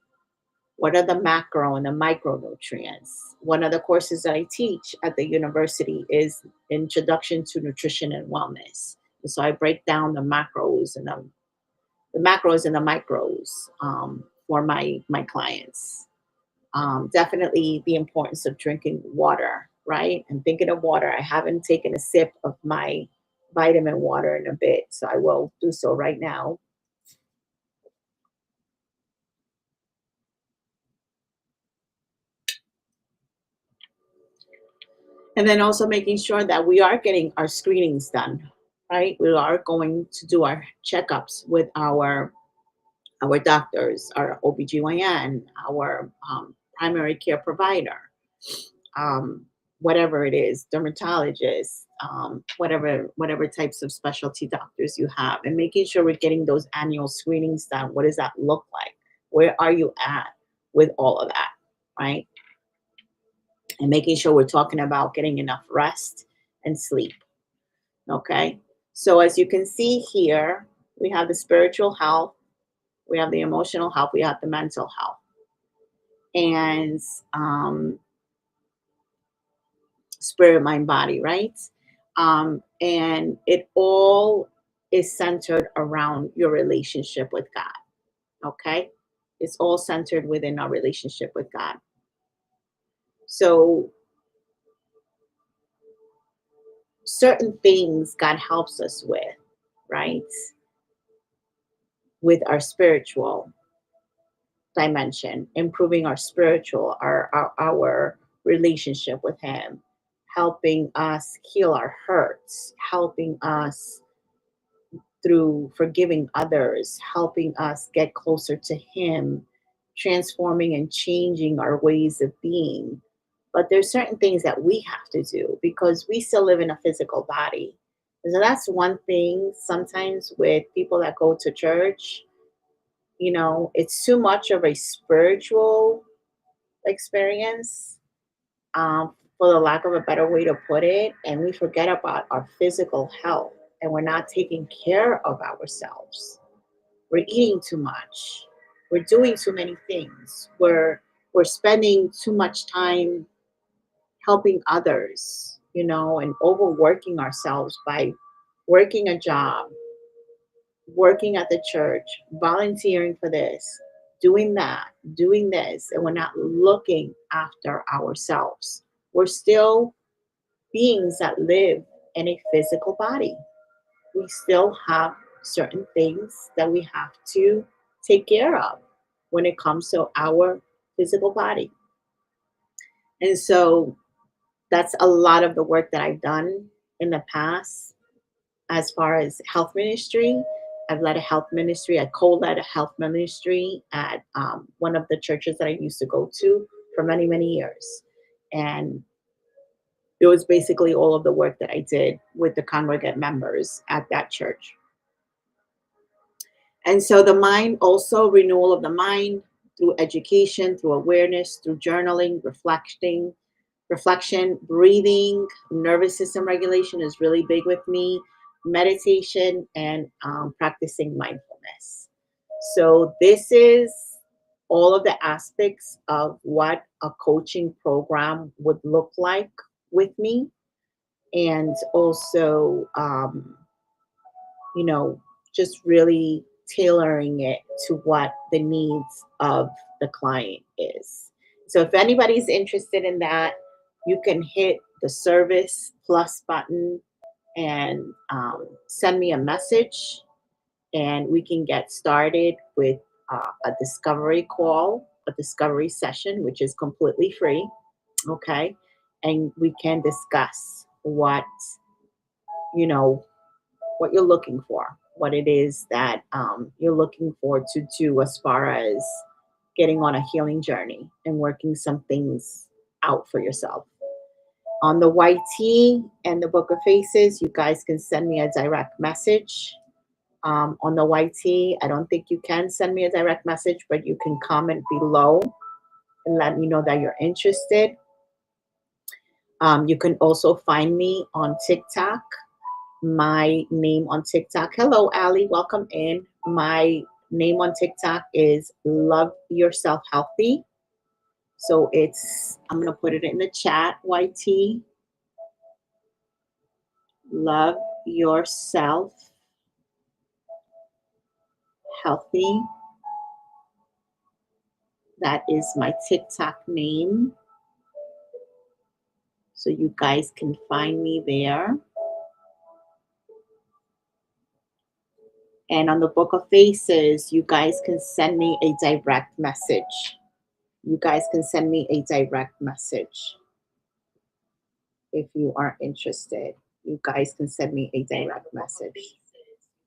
What are the macro and the micronutrients? One of the courses that I teach at the university is Introduction to Nutrition and Wellness. And so I break down the macros and the macros and the micros for my clients. Definitely the importance of drinking water, right? And thinking of water, I haven't taken a sip of my vitamin water in a bit, so I will do so right now. And then also making sure that we are getting our screenings done, right? We are going to do our checkups with our doctors, our OBGYN, our primary care provider, um, whatever it is, dermatologists, whatever types of specialty doctors you have, and making sure we're getting those annual screenings done. What does that look like? Where are you at with all of that, right? And making sure we're talking about getting enough rest and sleep. Okay. So as you can see here, we have the spiritual health, we have the emotional health, we have the mental health, and spirit, mind, body, right? And it all is centered around your relationship with God. Okay. It's all centered within our relationship with God. So, certain things God helps us with, right? With our spiritual dimension, improving our spiritual, our relationship with Him. helping us heal our hurts, helping us through forgiving others, helping us get closer to Him, transforming and changing our ways of being. But there's certain things that we have to do because we still live in a physical body. And so that's one thing sometimes with people that go to church, it's too much of a spiritual experience, for the lack of a better way to put it. And we forget about our physical health and we're not taking care of ourselves. We're eating too much. We're doing too many things. We're spending too much time helping others, and overworking ourselves by working a job, working at the church, volunteering for this, doing that, doing this, and we're not looking after ourselves. We're still beings that live in a physical body. We still have certain things that we have to take care of when it comes to our physical body. And so that's a lot of the work that I've done in the past as far as health ministry. I've led a health ministry. I co-led a health ministry at one of the churches that I used to go to for many, many years. And it was basically all of the work that I did with the congregate members at that church. And so the mind, also renewal of the mind through education, through awareness, through journaling, reflection, breathing, nervous system regulation is really big with me, meditation, and practicing mindfulness. So this is all of the aspects of what a coaching program would look like with me. And also, just really tailoring it to what the needs of the client is. So if anybody's interested in that, you can hit the service plus button and send me a message, and we can get started with a discovery call, a discovery session, which is completely free. Okay. And we can discuss you know, what you're looking for, what it is that you're looking for to do as far as getting on a healing journey and working some things out for yourself. On the YT and the Book of Faces, you guys can send me a direct message. On the YT, I don't think you can send me a direct message, but you can comment below and let me know that you're interested. You can also find me on TikTok. My name on TikTok. Hello, Ali. Welcome in. My name on TikTok is Love Yourself Healthy. So I'm going to put it in the chat, YT. Love Yourself Healthy. That is my TikTok name. So you guys can find me there. And on the Book of Faces, you guys can send me a direct message. You guys can send me a direct message if you are interested. You guys can send me a direct message. You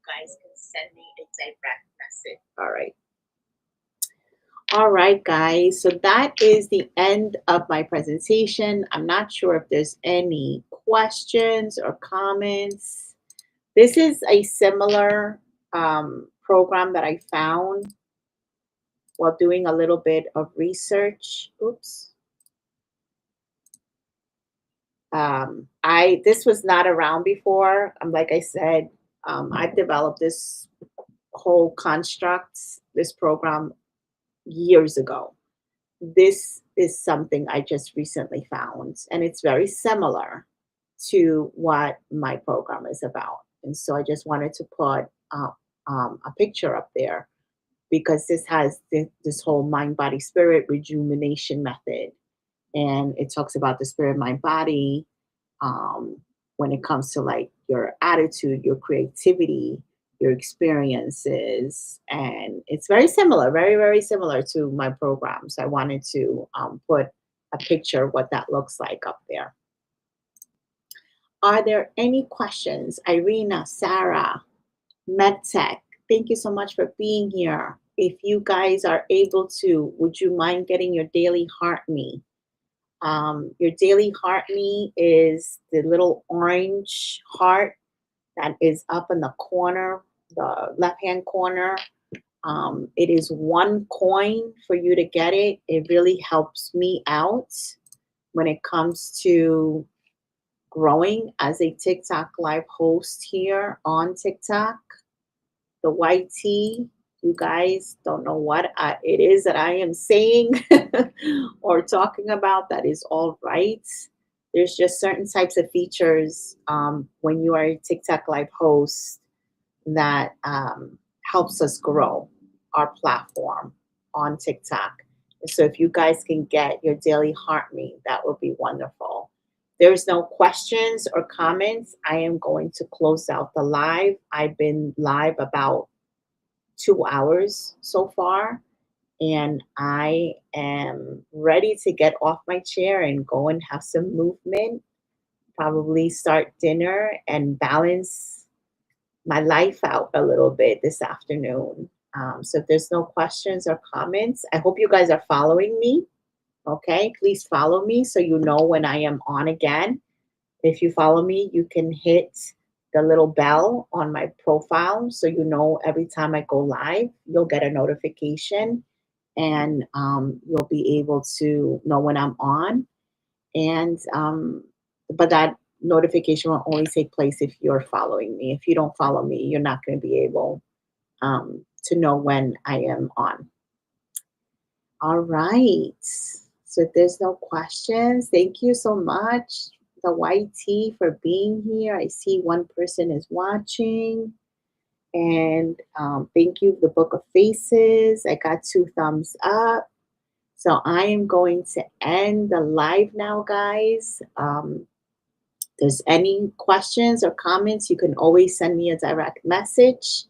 guys can send me a direct message. All right. All right, guys. So that is the end of my presentation. I'm not sure if there's any questions or comments. This is a similar program that I found while doing a little bit of research. Oops. This was not around before. Like I said, I've developed this whole construct, this program years ago. This is something I just recently found, and it's very similar to what my program is about. And so I just wanted to put a picture up there because this has this whole mind, body, spirit rejuvenation method. And it talks about the spirit, mind, body, when it comes to like your attitude, your creativity, your experiences. And it's very similar, very, very similar to my program. So I wanted to put a picture of what that looks like up there. Are there any questions? Irina, Sarah, MedTech, thank you so much for being here. If you guys are able to, would you mind getting your daily heart me? Your daily heart me is the little orange heart that is up in the corner, the left hand corner. It is 1 coin for you to get it. It really helps me out when it comes to growing as a TikTok live host here on TikTok. The white tea, you guys don't know what it is that I am saying or talking about. That is all right. There's just certain types of features when you are a TikTok live host that helps us grow our platform on TikTok. And so if you guys can get your daily heart me, that would be wonderful. There's no questions or comments. I am going to close out the live. I've been live about 2 hours so far, and I am ready to get off my chair and go and have some movement, probably start dinner and balance my life out a little bit this afternoon. So if there's no questions or comments, I hope you guys are following me. Okay, please follow me so you know when I am on again. If you follow me, you can hit the little bell on my profile so you know every time I go live, you'll get a notification and you'll be able to know when I'm on. And but that notification will only take place if you're following me. If you don't follow me, you're not going to be able to know when I am on. All right. So if there's no questions, thank you so much, the white tea, for being here. I see one person is watching. And thank you, the Book of Faces. I got 2 thumbs up. So I am going to end the live now, guys. There's any questions or comments, you can always send me a direct message.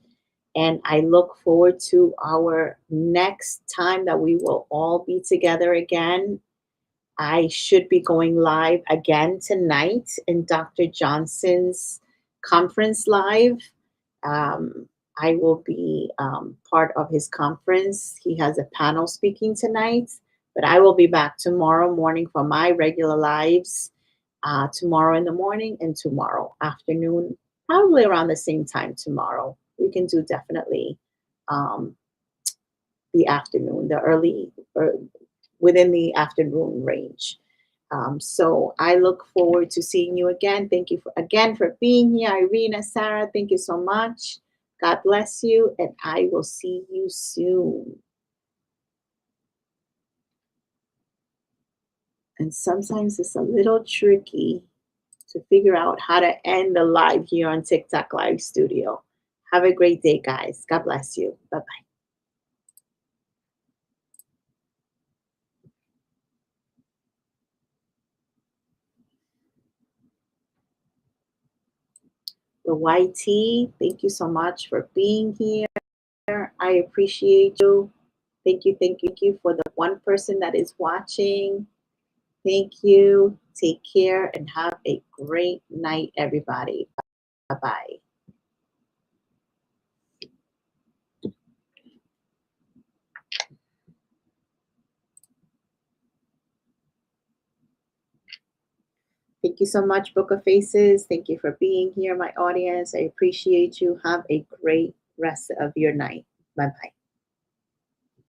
And I look forward to our next time that we will all be together again. I should be going live again tonight in Dr. Johnson's conference live. I will be part of his conference. He has a panel speaking tonight, but I will be back tomorrow morning for my regular lives, tomorrow in the morning and tomorrow afternoon, probably around the same time tomorrow. We can do definitely the afternoon, the early, or within the afternoon range. So I look forward to seeing you again. Thank you again for being here. Irina, Sarah, thank you so much. God bless you, and I will see you soon. And sometimes it's a little tricky to figure out how to end the live here on TikTok Live Studio. Have a great day, guys. God bless you. Bye-bye. The YT, thank you so much for being here. I appreciate you. Thank you, thank you, thank you for the one person that is watching. Thank you. Take care and have a great night, everybody. Bye-bye. Thank you so much, Book of Faces. Thank you for being here, my audience. I appreciate you. Have a great rest of your night. Bye-bye.